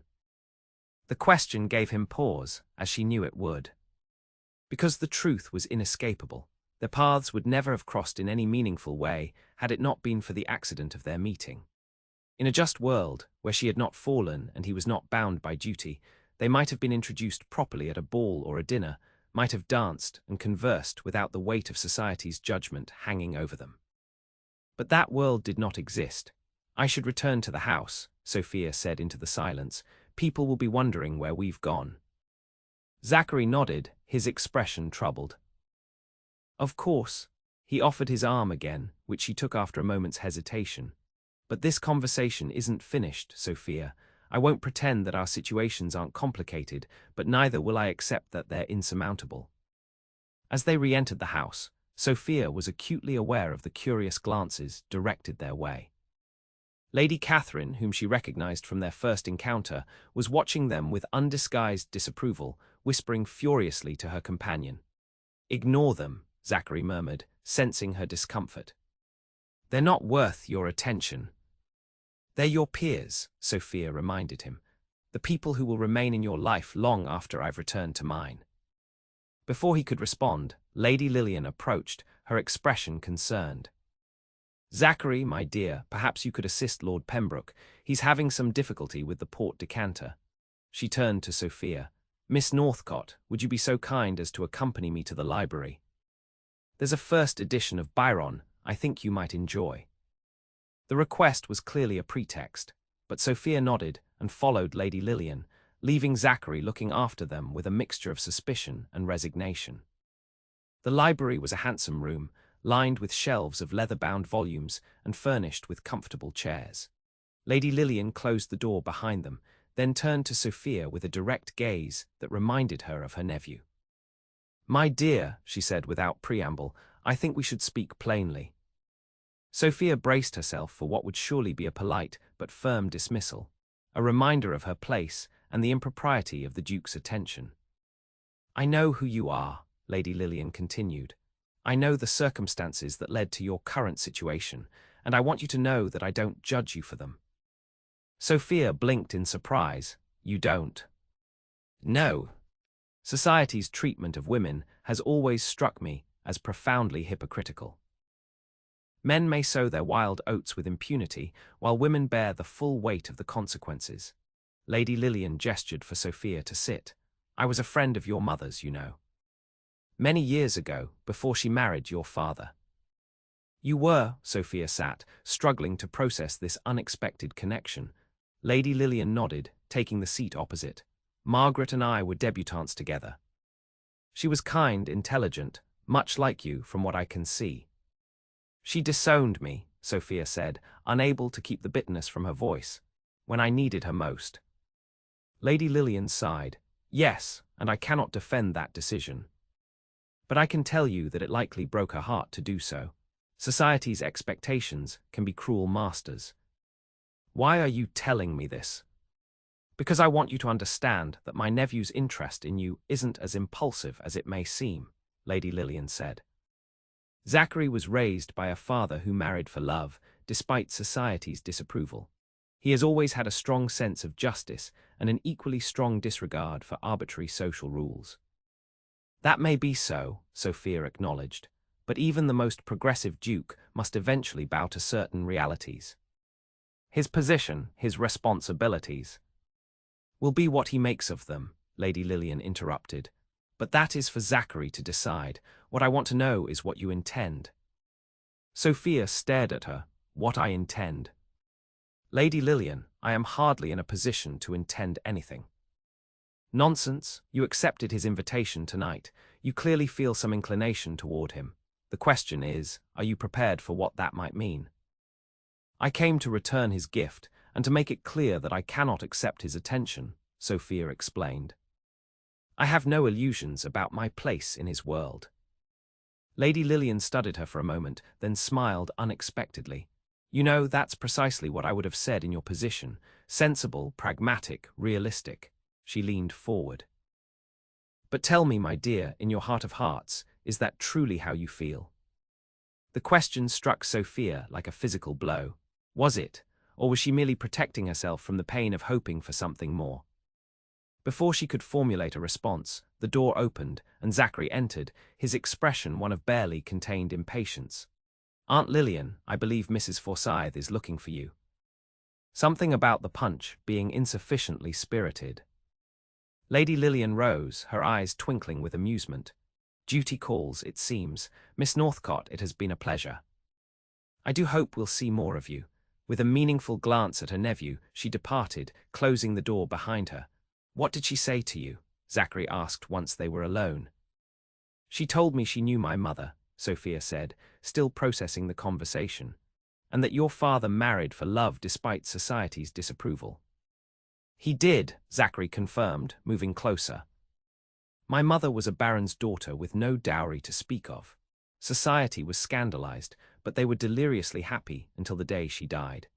The question gave him pause, as she knew it would. Because the truth was inescapable. Their paths would never have crossed in any meaningful way had it not been for the accident of their meeting. In a just world, where she had not fallen and he was not bound by duty, they might have been introduced properly at a ball or a dinner, might have danced and conversed without the weight of society's judgment hanging over them. But that world did not exist. I should return to the house, Sophia said into the silence. People will be wondering where we've gone. Zachary nodded, his expression troubled. Of course. He offered his arm again, which she took after a moment's hesitation. But this conversation isn't finished, Sophia. I won't pretend that our situations aren't complicated, but neither will I accept that they're insurmountable. As they re-entered the house, Sophia was acutely aware of the curious glances directed their way. Lady Catherine, whom she recognized from their first encounter, was watching them with undisguised disapproval, whispering furiously to her companion. Ignore them, Zachary murmured, sensing her discomfort. They're not worth your attention. They're your peers, Sophia reminded him, the people who will remain in your life long after I've returned to mine. Before he could respond, Lady Lillian approached, her expression concerned. Zachary, my dear, perhaps you could assist Lord Pembroke. He's having some difficulty with the port decanter. She turned to Sophia. Miss Northcott, would you be so kind as to accompany me to the library? There's a first edition of Byron I think you might enjoy. The request was clearly a pretext, but Sophia nodded and followed Lady Lillian, leaving Zachary looking after them with a mixture of suspicion and resignation. The library was a handsome room, lined with shelves of leather-bound volumes and furnished with comfortable chairs. Lady Lillian closed the door behind them, then turned to Sophia with a direct gaze that reminded her of her nephew. "My dear," she said without preamble, "I think we should speak plainly." Sophia braced herself for what would surely be a polite but firm dismissal, a reminder of her place and the impropriety of the Duke's attention. "I know who you are," Lady Lillian continued. "I know the circumstances that led to your current situation, and I want you to know that I don't judge you for them." Sophia blinked in surprise. "You don't?" "No. Society's treatment of women has always struck me as profoundly hypocritical. Men may sow their wild oats with impunity, while women bear the full weight of the consequences." Lady Lillian gestured for Sophia to sit. "I was a friend of your mother's, you know. Many years ago, before she married your father." "You were," Sophia sat, struggling to process this unexpected connection. Lady Lillian nodded, taking the seat opposite. "Margaret and I were debutantes together. She was kind, intelligent, much like you from what I can see." "She disowned me," Sophia said, unable to keep the bitterness from her voice, "when I needed her most." Lady Lillian sighed. "Yes, and I cannot defend that decision. But I can tell you that it likely broke her heart to do so. Society's expectations can be cruel masters." "Why are you telling me this?" "Because I want you to understand that my nephew's interest in you isn't as impulsive as it may seem," Lady Lillian said. "Zachary was raised by a father who married for love, despite society's disapproval. He has always had a strong sense of justice and an equally strong disregard for arbitrary social rules." "That may be so," Sophia acknowledged, "but even the most progressive duke must eventually bow to certain realities. His position, his responsibilities, will be what he makes of them," Lady Lillian interrupted. "But that is for Zachary to decide. What I want to know is what you intend." Sophia stared at her. "What I intend?" "Lady Lillian, I am hardly in a position to intend anything." "Nonsense. You accepted his invitation tonight. You clearly feel some inclination toward him. The question is, are you prepared for what that might mean?" "I came to return his gift, and to make it clear that I cannot accept his attention," Sophia explained. "I have no illusions about my place in his world." Lady Lillian studied her for a moment, then smiled unexpectedly. "You know, that's precisely what I would have said in your position. Sensible, pragmatic, realistic." She leaned forward. "But tell me, my dear, in your heart of hearts, is that truly how you feel?" The question struck Sophia like a physical blow. Was it, or was she merely protecting herself from the pain of hoping for something more? Before she could formulate a response, the door opened and Zachary entered, his expression one of barely contained impatience. "Aunt Lillian, I believe Mrs. Forsyth is looking for you." Something about the punch being insufficiently spirited. Lady Lillian rose, her eyes twinkling with amusement. "Duty calls, it seems. Miss Northcott, it has been a pleasure. I do hope we'll see more of you." With a meaningful glance at her nephew, she departed, closing the door behind her. "What did she say to you?" Zachary asked once they were alone. "She told me she knew my mother," Sophia said, still processing the conversation, "and that your father married for love despite society's disapproval." "He did," Zachary confirmed, moving closer. "My mother was a baron's daughter with no dowry to speak of. Society was scandalized, but they were deliriously happy until the day she died."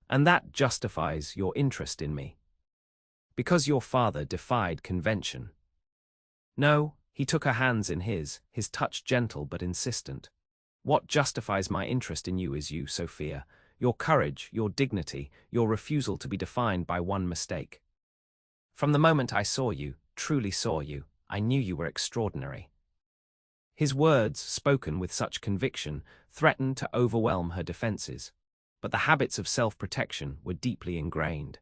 "And that justifies your interest in me?" "Because your father defied convention." "No," he took her hands in his touch gentle but insistent. "What justifies my interest in you is you, Sophia. Your courage, your dignity, your refusal to be defined by one mistake. From the moment I saw you, truly saw you, I knew you were extraordinary." His words, spoken with such conviction, threatened to overwhelm her defenses, but the habits of self-protection were deeply ingrained.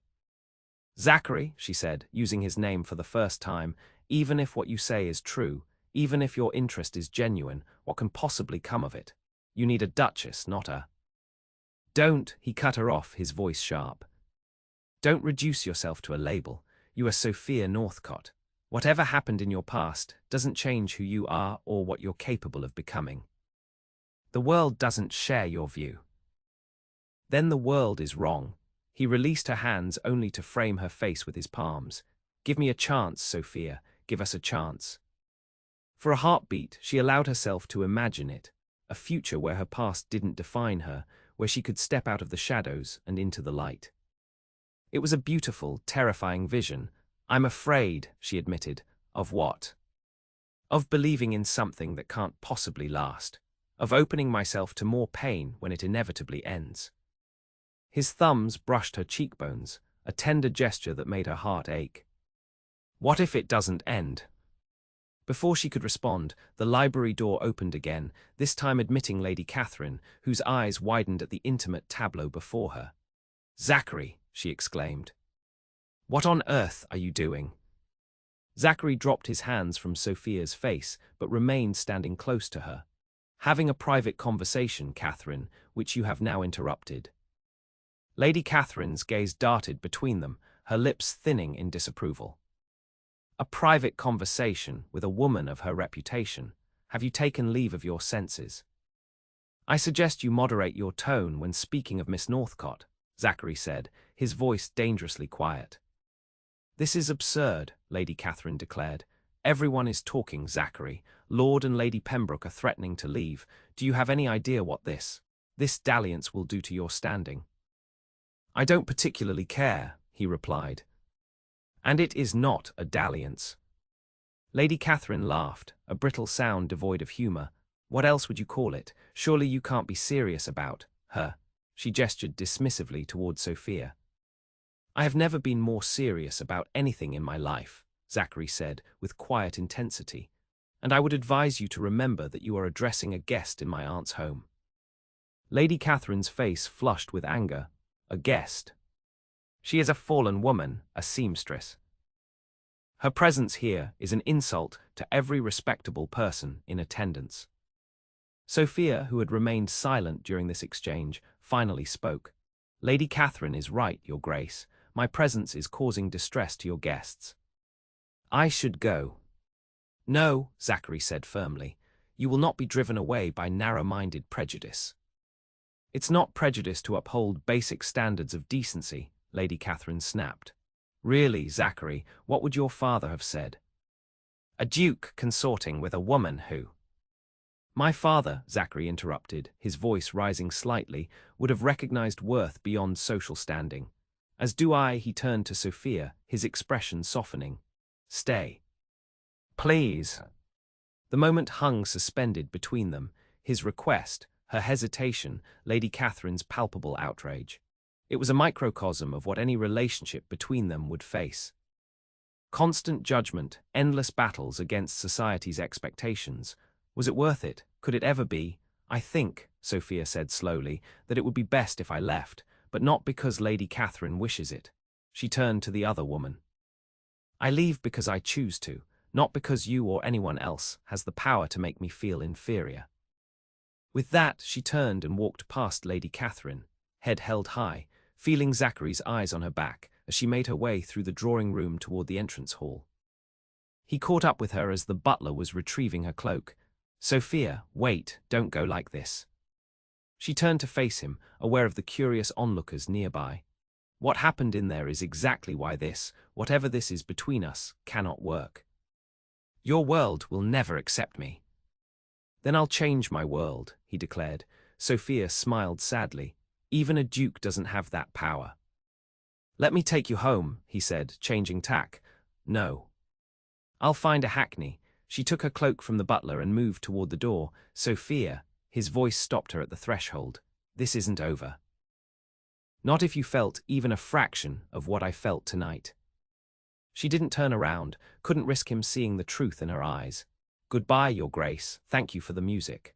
"Zachary," she said, using his name for the first time, "even if what you say is true, even if your interest is genuine, what can possibly come of it? You need a duchess, not a—" Don't, he cut her off, his voice sharp. Don't reduce yourself to a label. You are Sophia Northcott. Whatever happened in your past doesn't change who you are or what you're capable of becoming. The world doesn't share your view. Then the world is wrong. He released her hands only to frame her face with his palms. Give me a chance, Sophia. Give us a chance. For a heartbeat, she allowed herself to imagine it, a future where her past didn't define her, where she could step out of the shadows and into the light. It was a beautiful, terrifying vision. I'm afraid, she admitted. Of what? Of believing in something that can't possibly last. Of opening myself to more pain when it inevitably ends. His thumbs brushed her cheekbones, a tender gesture that made her heart ache. What if it doesn't end? Before she could respond, the library door opened again, this time admitting Lady Catherine, whose eyes widened at the intimate tableau before her. Zachary, she exclaimed. What on earth are you doing? Zachary dropped his hands from Sophia's face, but remained standing close to her. Having a private conversation, Catherine, which you have now interrupted. Lady Catherine's gaze darted between them, her lips thinning in disapproval. A private conversation with a woman of her reputation. Have you taken leave of your senses? I suggest you moderate your tone when speaking of Miss Northcott, Zachary said, his voice dangerously quiet. This is absurd, Lady Catherine declared. Everyone is talking, Zachary. Lord and Lady Pembroke are threatening to leave. Do you have any idea what this dalliance will do to your standing? I don't particularly care, he replied. And it is not a dalliance. Lady Catherine laughed, a brittle sound devoid of humour. What else would you call it? Surely you can't be serious about her. She gestured dismissively toward Sophia. I have never been more serious about anything in my life, Zachary said, with quiet intensity, and I would advise you to remember that you are addressing a guest in my aunt's home. Lady Catherine's face flushed with anger. A guest. She is a fallen woman, a seamstress. Her presence here is an insult to every respectable person in attendance. Sophia, who had remained silent during this exchange, finally spoke. Lady Catherine is right, Your Grace. My presence is causing distress to your guests. I should go. No, Zachary said firmly. You will not be driven away by narrow-minded prejudice. It's not prejudice to uphold basic standards of decency, Lady Catherine snapped. Really, Zachary, what would your father have said? A duke consorting with a woman who... My father, Zachary interrupted, his voice rising slightly, would have recognized worth beyond social standing. As do I, he turned to Sophia, his expression softening. Stay. Please. The moment hung suspended between them, his request, her hesitation, Lady Catherine's palpable outrage. It was a microcosm of what any relationship between them would face. Constant judgment, endless battles against society's expectations. Was it worth it? Could it ever be? I think, Sophia said slowly, that it would be best if I left, but not because Lady Catherine wishes it. She turned to the other woman. I leave because I choose to, not because you or anyone else has the power to make me feel inferior. With that, she turned and walked past Lady Catherine, head held high, feeling Zachary's eyes on her back as she made her way through the drawing room toward the entrance hall. He caught up with her as the butler was retrieving her cloak. Sophia, wait, don't go like this. She turned to face him, aware of the curious onlookers nearby. What happened in there is exactly why this, whatever this is between us, cannot work. Your world will never accept me. Then I'll change my world, he declared. Sophia smiled sadly. Even a duke doesn't have that power. Let me take you home, he said, changing tack. No. I'll find a hackney. She took her cloak from the butler and moved toward the door. Sophia, his voice stopped her at the threshold. This isn't over. Not if you felt even a fraction of what I felt tonight. She didn't turn around, couldn't risk him seeing the truth in her eyes. Goodbye, Your Grace. Thank you for the music.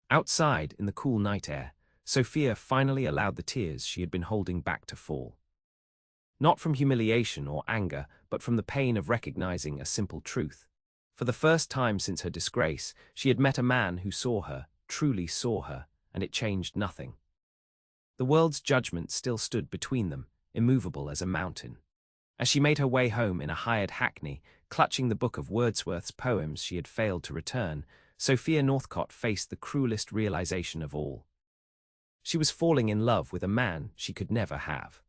Outside, in the cool night air, Sophia finally allowed the tears she had been holding back to fall. Not from humiliation or anger, but from the pain of recognizing a simple truth. For the first time since her disgrace, she had met a man who saw her, truly saw her, and it changed nothing. The world's judgment still stood between them, immovable as a mountain. As she made her way home in a hired hackney, clutching the book of Wordsworth's poems she had failed to return, Sophia Northcott faced the cruelest realization of all. She was falling in love with a man she could never have.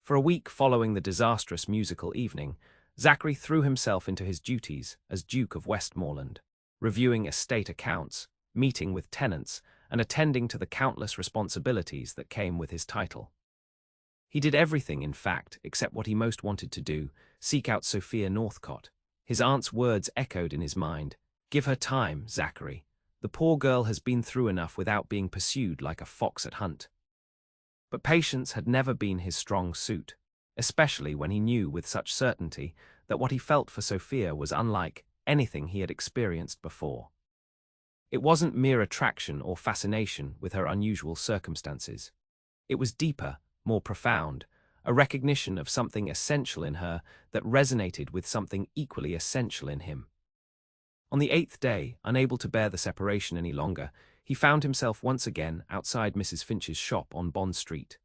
For a week following the disastrous musical evening, Zachary threw himself into his duties as Duke of Westmoreland, reviewing estate accounts, meeting with tenants, and attending to the countless responsibilities that came with his title. He did everything, in fact, except what he most wanted to do, seek out Sophia Northcott. His aunt's words echoed in his mind. "Give her time, Zachary. The poor girl has been through enough without being pursued like a fox at hunt." But patience had never been his strong suit, especially when he knew with such certainty that what he felt for Sophia was unlike anything he had experienced before. It wasn't mere attraction or fascination with her unusual circumstances. It was deeper, more profound, a recognition of something essential in her that resonated with something equally essential in him. On the 8th day, unable to bear the separation any longer, he found himself once again outside Mrs. Finch's shop on Bond Street.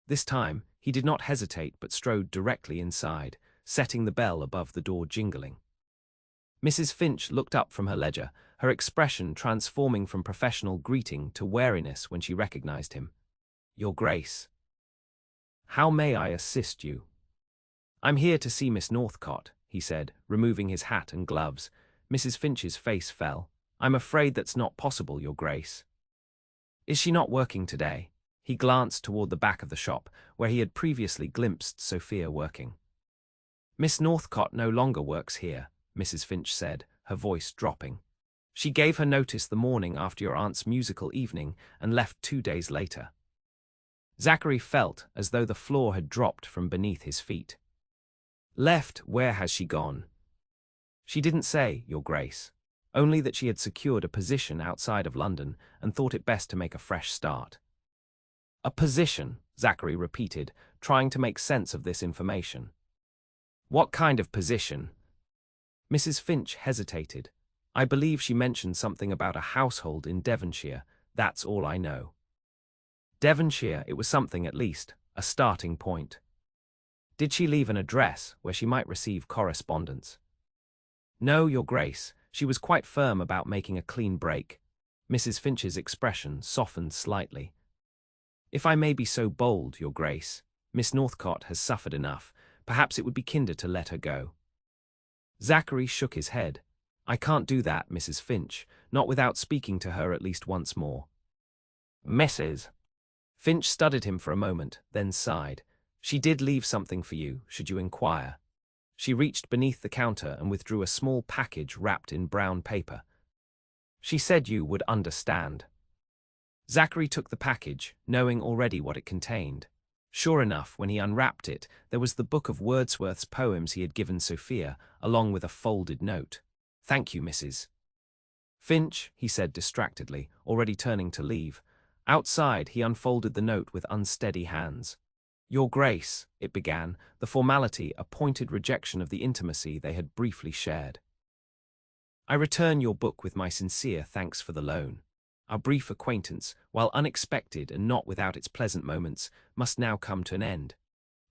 This time, he did not hesitate but strode directly inside, setting the bell above the door jingling. Mrs. Finch looked up from her ledger, her expression transforming from professional greeting to wariness when she recognized him. "Your Grace. How may I assist you?" "I'm here to see Miss Northcott," he said, removing his hat and gloves. Mrs. Finch's face fell. "I'm afraid that's not possible, Your Grace." "Is she not working today?" He glanced toward the back of the shop, where he had previously glimpsed Sophia working. "Miss Northcott no longer works here," Mrs. Finch said, her voice dropping. "She gave her notice the morning after your aunt's musical evening and left 2 days later." Zachary felt as though the floor had dropped from beneath his feet. "Left? Where has she gone?" "She didn't say, Your Grace. Only that she had secured a position outside of London and thought it best to make a fresh start." "A position," Zachary repeated, trying to make sense of this information. "What kind of position?" Mrs. Finch hesitated. "I believe she mentioned something about a household in Devonshire. That's all I know." Devonshire, it was something at least, a starting point. "Did she leave an address where she might receive correspondence?" "No, Your Grace. She was quite firm about making a clean break." Mrs. Finch's expression softened slightly. "If I may be so bold, Your Grace, Miss Northcott has suffered enough. Perhaps it would be kinder to let her go." Zachary shook his head. "I can't do that, Mrs. Finch, not without speaking to her at least once more." "Mrs." Finch studied him for a moment, then sighed. "She did leave something for you, should you inquire." She reached beneath the counter and withdrew a small package wrapped in brown paper. "She said you would understand." Zachary took the package, knowing already what it contained. Sure enough, when he unwrapped it, there was the book of Wordsworth's poems he had given Sophia, along with a folded note. "Thank you, Mrs. Finch," he said distractedly, already turning to leave. Outside, he unfolded the note with unsteady hands. "Your Grace," it began, the formality a pointed rejection of the intimacy they had briefly shared. "I return your book with my sincere thanks for the loan. Our brief acquaintance, while unexpected and not without its pleasant moments, must now come to an end.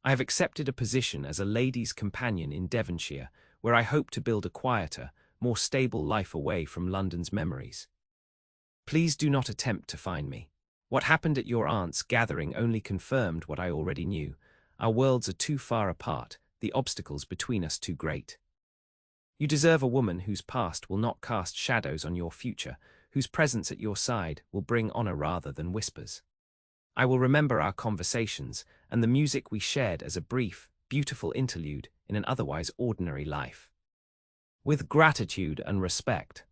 I have accepted a position as a lady's companion in Devonshire, where I hope to build a quieter, more stable life away from London's memories. Please do not attempt to find me. What happened at your aunt's gathering only confirmed what I already knew. Our worlds are too far apart, the obstacles between us too great. You deserve a woman whose past will not cast shadows on your future, whose presence at your side will bring honor rather than whispers. I will remember our conversations and the music we shared as a brief, beautiful interlude in an otherwise ordinary life. With gratitude and respect.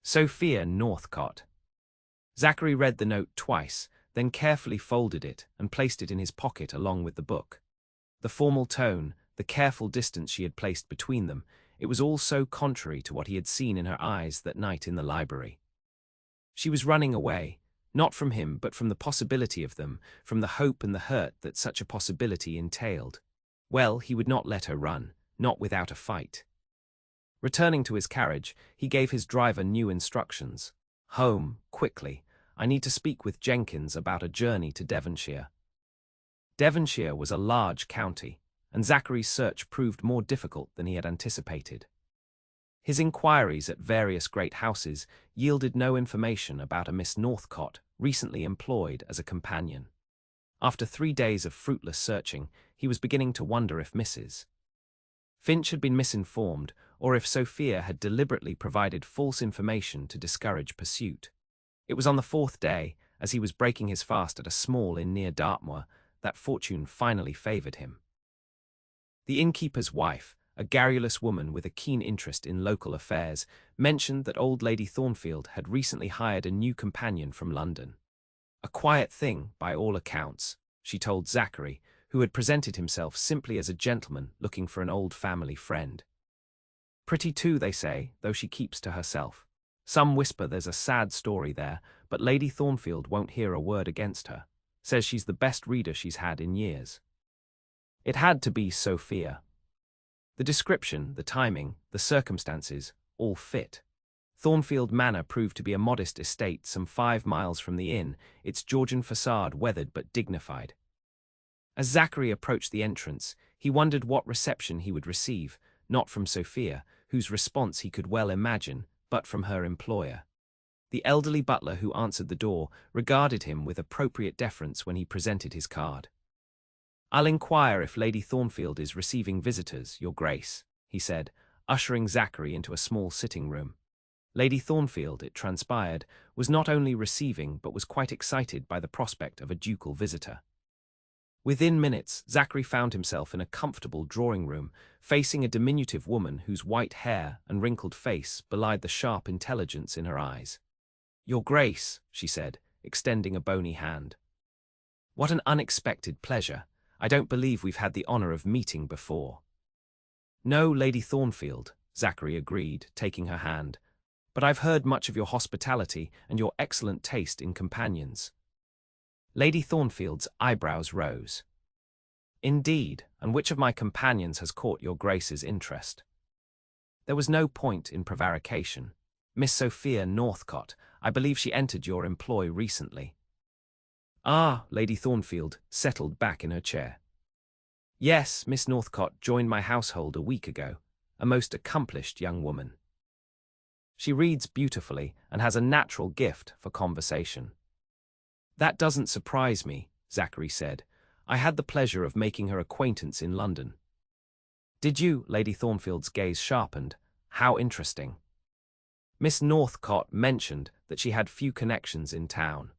Sophia Northcott." Zachary read the note twice, then carefully folded it and placed it in his pocket along with the book. The formal tone, the careful distance she had placed between them, it was all so contrary to what he had seen in her eyes that night in the library. She was running away, not from him but from the possibility of them, from the hope and the hurt that such a possibility entailed. Well, he would not let her run, not without a fight. Returning to his carriage, he gave his driver new instructions. "Home, quickly. I need to speak with Jenkins about a journey to Devonshire. Devonshire was a large county, and Zachary's search proved more difficult than he had anticipated. His inquiries at various great houses yielded no information about a Miss Northcott recently employed as a companion. After 3 days of fruitless searching, he was beginning to wonder if Mrs. Finch had been misinformed, or if Sophia had deliberately provided false information to discourage pursuit. It was on the 4th day, as he was breaking his fast at a small inn near Dartmoor, that fortune finally favoured him. The innkeeper's wife, a garrulous woman with a keen interest in local affairs, mentioned that old Lady Thornfield had recently hired a new companion from London. A quiet thing, by all accounts, she told Zachary, who had presented himself simply as a gentleman looking for an old family friend. Pretty too, they say, though she keeps to herself. Some whisper there's a sad story there, but Lady Thornfield won't hear a word against her. Says she's the best reader she's had in years. It had to be Sophia. The description, the timing, the circumstances, all fit. Thornfield Manor proved to be a modest estate some 5 miles from the inn, its Georgian facade weathered but dignified. As Zachary approached the entrance, he wondered what reception he would receive, not from Sophia, whose response he could well imagine, but from her employer. The elderly butler who answered the door regarded him with appropriate deference when he presented his card. "I'll inquire if Lady Thornfield is receiving visitors, Your Grace," he said, ushering Zachary into a small sitting room. Lady Thornfield, it transpired, was not only receiving but was quite excited by the prospect of a ducal visitor. Within minutes, Zachary found himself in a comfortable drawing-room, facing a diminutive woman whose white hair and wrinkled face belied the sharp intelligence in her eyes. "Your Grace," she said, extending a bony hand. "What an unexpected pleasure. I don't believe we've had the honour of meeting before." "No, Lady Thornfield," Zachary agreed, taking her hand, "but I've heard much of your hospitality and your excellent taste in companions." Lady Thornfield's eyebrows rose. "Indeed, and which of my companions has caught your Grace's interest?" There was no point in prevarication. "Miss Sophia Northcott. I believe she entered your employ recently." "Ah," Lady Thornfield settled back in her chair. "Yes, Miss Northcott joined my household a week ago, a most accomplished young woman. She reads beautifully and has a natural gift for conversation." "That doesn't surprise me," Zachary said. "I had the pleasure of making her acquaintance in London." "Did you?" Lady Thornfield's gaze sharpened. "How interesting." Miss Northcott mentioned that she had few connections in town.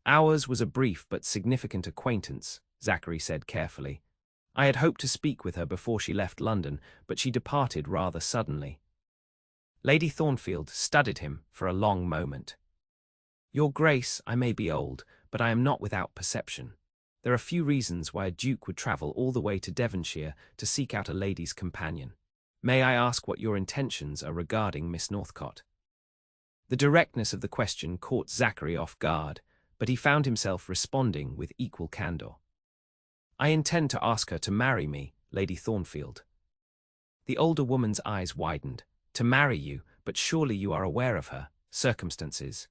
"Ours was a brief but significant acquaintance," Zachary said carefully. "I had hoped to speak with her before she left London, but she departed rather suddenly." Lady Thornfield studied him for a long moment. "Your Grace, I may be old, but I am not without perception. There are few reasons why a duke would travel all the way to Devonshire to seek out a lady's companion. May I ask what your intentions are regarding Miss Northcott?" The directness of the question caught Zachary off guard, but he found himself responding with equal candour. "I intend to ask her to marry me, Lady Thornfield." The older woman's eyes widened. "To marry you, but surely you are aware of her circumstances."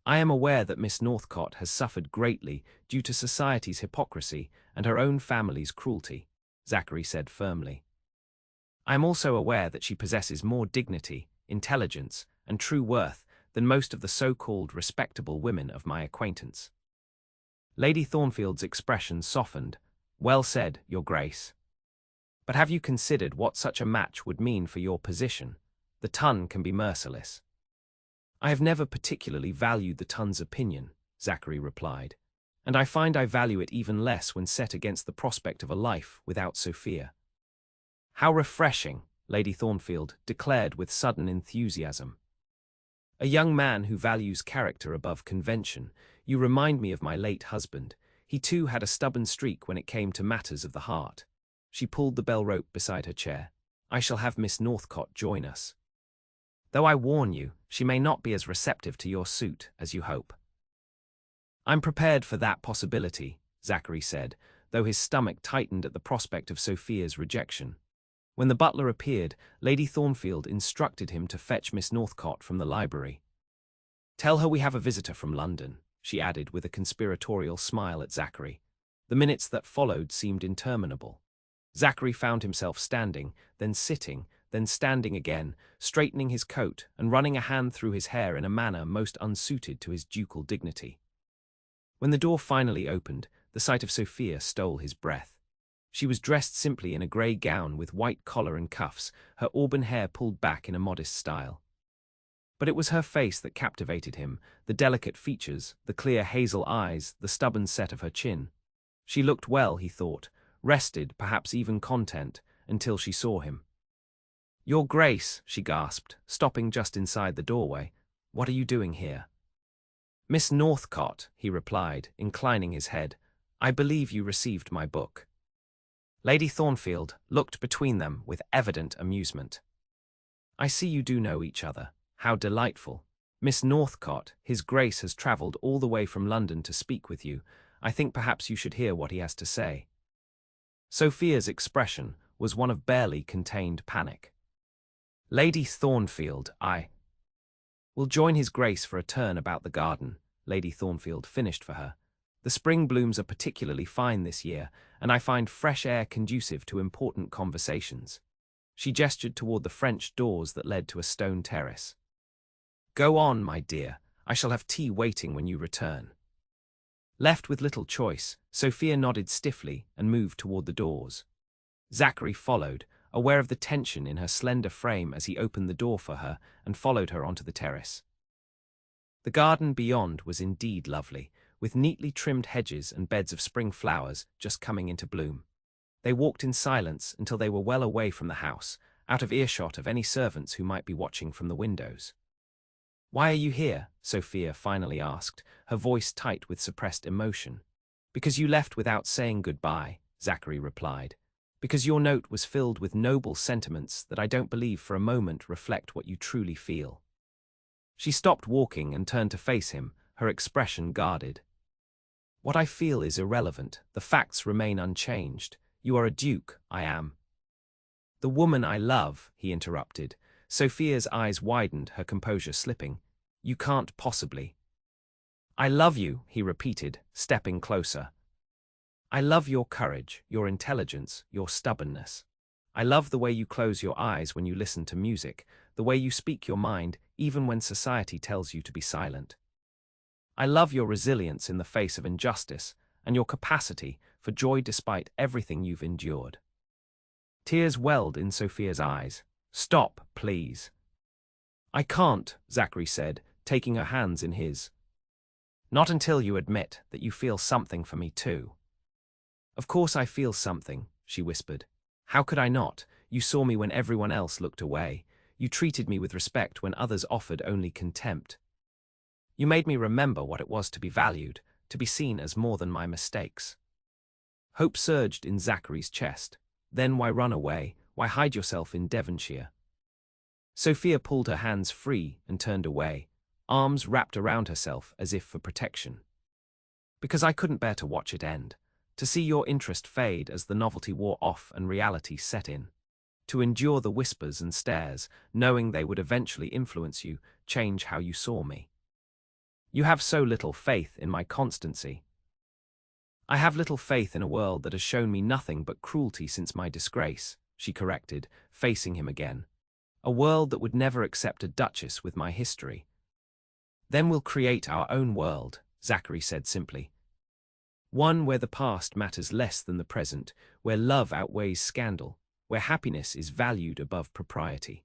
"I am aware that Miss Northcott has suffered greatly due to society's hypocrisy and her own family's cruelty," Zachary said firmly. "I am also aware that she possesses more dignity, intelligence, and true worth than most of the so-called respectable women of my acquaintance." Lady Thornfield's expression softened. "Well said, Your Grace. But have you considered what such a match would mean for your position? The ton can be merciless." "I have never particularly valued the ton's opinion," Zachary replied, "and I find I value it even less when set against the prospect of a life without Sophia." "How refreshing," Lady Thornfield declared with sudden enthusiasm. "A young man who values character above convention. You remind me of my late husband. He too had a stubborn streak when it came to matters of the heart." She pulled the bell rope beside her chair. "I shall have Miss Northcott join us. Though I warn you, she may not be as receptive to your suit as you hope." "I'm prepared for that possibility," Zachary said, though his stomach tightened at the prospect of Sophia's rejection. When the butler appeared, Lady Thornfield instructed him to fetch Miss Northcott from the library. Tell her we have a visitor from London, she added with a conspiratorial smile at Zachary. The minutes that followed seemed interminable. Zachary found himself standing, then sitting, then standing again, straightening his coat and running a hand through his hair in a manner most unsuited to his ducal dignity. When the door finally opened, the sight of Sophia stole his breath. She was dressed simply in a grey gown with white collar and cuffs, her auburn hair pulled back in a modest style. But it was her face that captivated him, the delicate features, the clear hazel eyes, the stubborn set of her chin. She looked well, he thought, rested, perhaps even content, until she saw him. "Your Grace," she gasped, stopping just inside the doorway. "What are you doing here?" "Miss Northcott," he replied, inclining his head. "I believe you received my book." Lady Thornfield looked between them with evident amusement. "I see you do know each other. How delightful. Miss Northcott, His Grace has travelled all the way from London to speak with you. I think perhaps you should hear what he has to say." Sophia's expression was one of barely contained panic. "Lady Thornfield, I will join His Grace for a turn about the garden," Lady Thornfield finished for her. "The spring blooms are particularly fine this year, and I find fresh air conducive to important conversations." She gestured toward the French doors that led to a stone terrace. "Go on, my dear. I shall have tea waiting when you return." Left with little choice, Sophia nodded stiffly and moved toward the doors. Zachary followed, aware of the tension in her slender frame as he opened the door for her and followed her onto the terrace. The garden beyond was indeed lovely, with neatly trimmed hedges and beds of spring flowers just coming into bloom. They walked in silence until they were well away from the house, out of earshot of any servants who might be watching from the windows. "Why are you here?" Sophia finally asked, her voice tight with suppressed emotion. "Because you left without saying goodbye," Zachary replied. "Because your note was filled with noble sentiments that I don't believe for a moment reflect what you truly feel." She stopped walking and turned to face him, her expression guarded. "What I feel is irrelevant. The facts remain unchanged. You are a duke, I am." "The woman I love," he interrupted. Sophia's eyes widened, her composure slipping. "You can't possibly." "I love you," he repeated, stepping closer. "I love your courage, your intelligence, your stubbornness. I love the way you close your eyes when you listen to music, the way you speak your mind even when society tells you to be silent. I love your resilience in the face of injustice and your capacity for joy despite everything you've endured." Tears welled in Sophia's eyes. "Stop, please." "I can't," Zachary said, taking her hands in his. "Not until you admit that you feel something for me too." "Of course I feel something," she whispered. "How could I not? You saw me when everyone else looked away. You treated me with respect when others offered only contempt. You made me remember what it was to be valued, to be seen as more than my mistakes." Hope surged in Zachary's chest. Then why run away? Why hide yourself in Devonshire? Sophia pulled her hands free and turned away, arms wrapped around herself as if for protection. "Because I couldn't bear to watch it end, to see your interest fade as the novelty wore off and reality set in, to endure the whispers and stares, knowing they would eventually influence you, change how you saw me. You have so little faith in my constancy." "I have little faith in a world that has shown me nothing but cruelty since my disgrace," she corrected, facing him again. "A world that would never accept a duchess with my history." "Then we'll create our own world," Zachary said simply. "One where the past matters less than the present, where love outweighs scandal, where happiness is valued above propriety."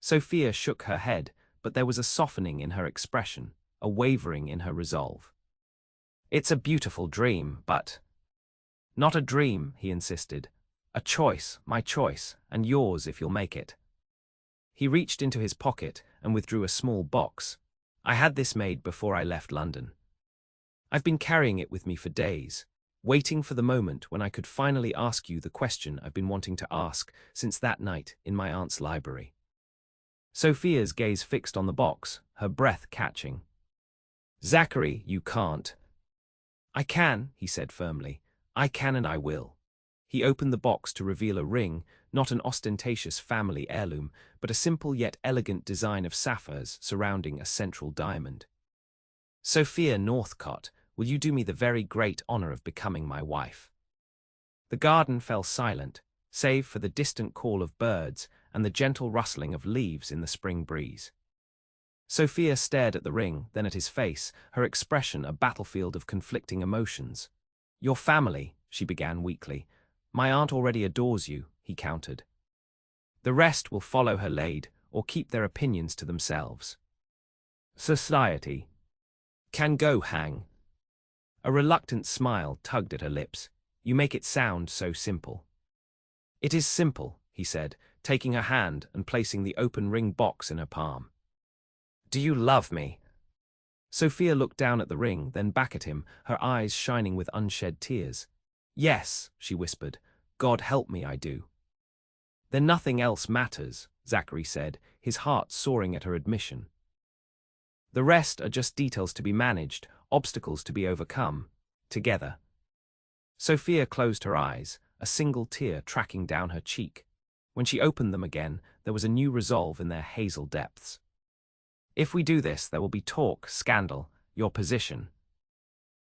Sophia shook her head, but there was a softening in her expression, a wavering in her resolve. "It's a beautiful dream, but—" "Not a dream," he insisted. "A choice, my choice, and yours if you'll make it." He reached into his pocket and withdrew a small box. "I had this made before I left London. I've been carrying it with me for days, waiting for the moment when I could finally ask you the question I've been wanting to ask since that night in my aunt's library." Sophia's gaze fixed on the box, her breath catching. "Zachary, you can't." "I can," he said firmly. "I can and I will." He opened the box to reveal a ring, not an ostentatious family heirloom, but a simple yet elegant design of sapphires surrounding a central diamond. "Sophia Northcott, will you do me the very great honor of becoming my wife?" The garden fell silent, save for the distant call of birds and the gentle rustling of leaves in the spring breeze. Sophia stared at the ring, then at his face, her expression a battlefield of conflicting emotions. "Your family," she began weakly. "My aunt already adores you," he countered. "The rest will follow her lead, or keep their opinions to themselves. Society can go hang." A reluctant smile tugged at her lips. "You make it sound so simple." "It is simple," he said, taking her hand and placing the open ring box in her palm. "Do you love me?" Sophia looked down at the ring, then back at him, her eyes shining with unshed tears. "Yes," she whispered. "God help me, I do." "Then nothing else matters," Zachary said, his heart soaring at her admission. "The rest are just details to be managed, obstacles to be overcome, together." Sophia closed her eyes, a single tear tracking down her cheek. When she opened them again, there was a new resolve in their hazel depths. "If we do this, there will be talk, scandal, your position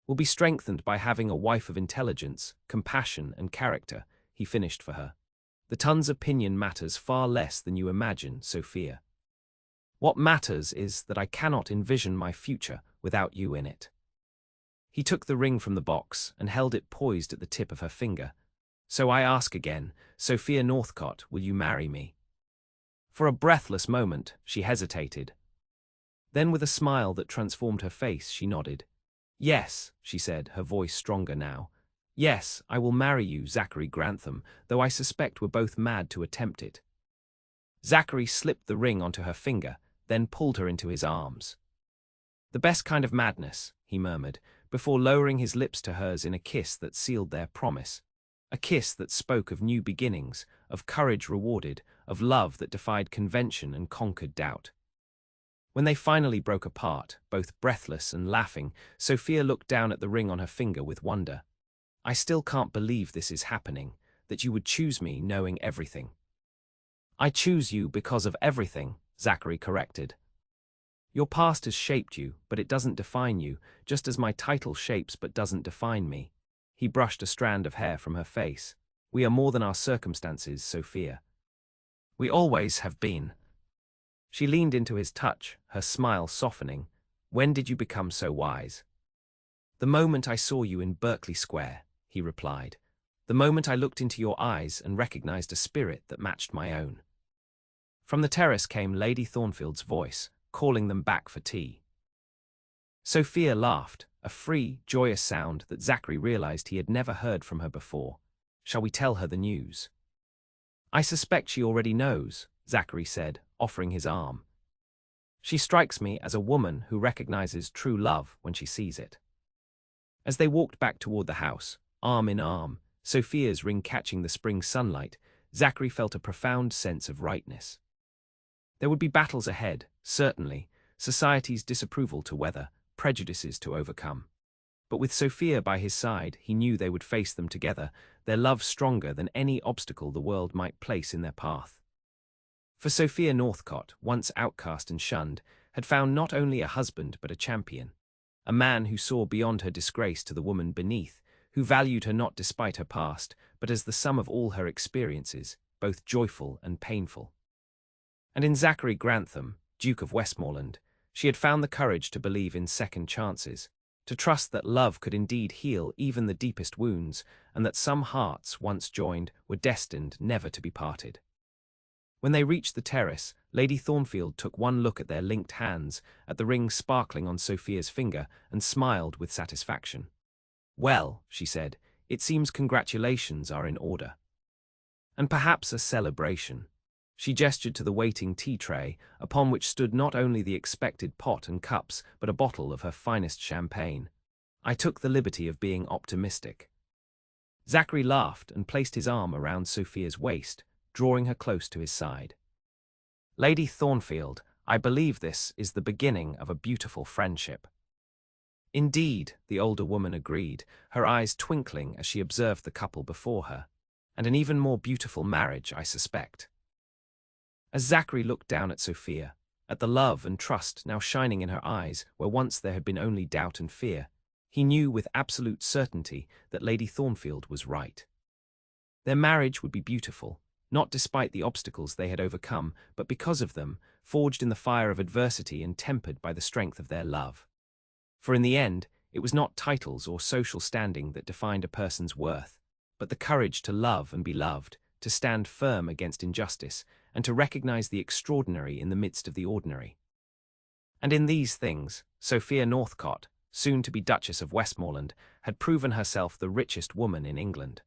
will be strengthened by having a wife of intelligence, compassion, and character," he finished for her. "The ton's opinion matters far less than you imagine, Sophia. What matters is that I cannot envision my future without you in it." He took the ring from the box and held it poised at the tip of her finger. "So I ask again, Sophia Northcott, will you marry me?" For a breathless moment, she hesitated. Then with a smile that transformed her face, she nodded. "Yes," she said, her voice stronger now. "Yes, I will marry you, Zachary Grantham, though I suspect we're both mad to attempt it." Zachary slipped the ring onto her finger, then pulled her into his arms. "The best kind of madness," he murmured, before lowering his lips to hers in a kiss that sealed their promise. A kiss that spoke of new beginnings, of courage rewarded, of love that defied convention and conquered doubt. When they finally broke apart, both breathless and laughing, Sophia looked down at the ring on her finger with wonder. "I still can't believe this is happening, that you would choose me knowing everything." "I choose you because of everything," Zachary corrected. "Your past has shaped you, but it doesn't define you, just as my title shapes but doesn't define me." He brushed a strand of hair from her face. "We are more than our circumstances, Sophia. We always have been." She leaned into his touch, her smile softening. "When did you become so wise?" "The moment I saw you in Berkeley Square," he replied. "The moment I looked into your eyes and recognized a spirit that matched my own." From the terrace came Lady Thornfield's voice, calling them back for tea. Sophia laughed, a free, joyous sound that Zachary realized he had never heard from her before. "Shall we tell her the news?" "I suspect she already knows," Zachary said, offering his arm. "She strikes me as a woman who recognizes true love when she sees it." As they walked back toward the house, arm in arm, Sophia's ring catching the spring sunlight, Zachary felt a profound sense of rightness. There would be battles ahead, certainly, society's disapproval to weather, prejudices to overcome. But with Sophia by his side, he knew they would face them together, their love stronger than any obstacle the world might place in their path. For Sophia Northcott, once outcast and shunned, had found not only a husband but a champion. A man who saw beyond her disgrace to the woman beneath, who valued her not despite her past, but as the sum of all her experiences, both joyful and painful. And in Zachary Grantham, Duke of Westmoreland, she had found the courage to believe in second chances, to trust that love could indeed heal even the deepest wounds, and that some hearts, once joined, were destined never to be parted. When they reached the terrace, Lady Thornfield took one look at their linked hands, at the ring sparkling on Sophia's finger, and smiled with satisfaction. "Well," she said, "it seems congratulations are in order. And perhaps a celebration." She gestured to the waiting tea tray, upon which stood not only the expected pot and cups, but a bottle of her finest champagne. "I took the liberty of being optimistic." Zachary laughed and placed his arm around Sophia's waist, drawing her close to his side. "Lady Thornfield, I believe this is the beginning of a beautiful friendship." "Indeed," the older woman agreed, her eyes twinkling as she observed the couple before her. and an even more beautiful marriage, I suspect. As Zachary looked down at Sophia, at the love and trust now shining in her eyes where once there had been only doubt and fear, he knew with absolute certainty that Lady Thornfield was right. Their marriage would be beautiful, not despite the obstacles they had overcome, but because of them, forged in the fire of adversity and tempered by the strength of their love. For in the end, it was not titles or social standing that defined a person's worth, but the courage to love and be loved, to stand firm against injustice, and to recognize the extraordinary in the midst of the ordinary. And in these things, Sophia Northcott, soon to be Duchess of Westmoreland, had proven herself the richest woman in England.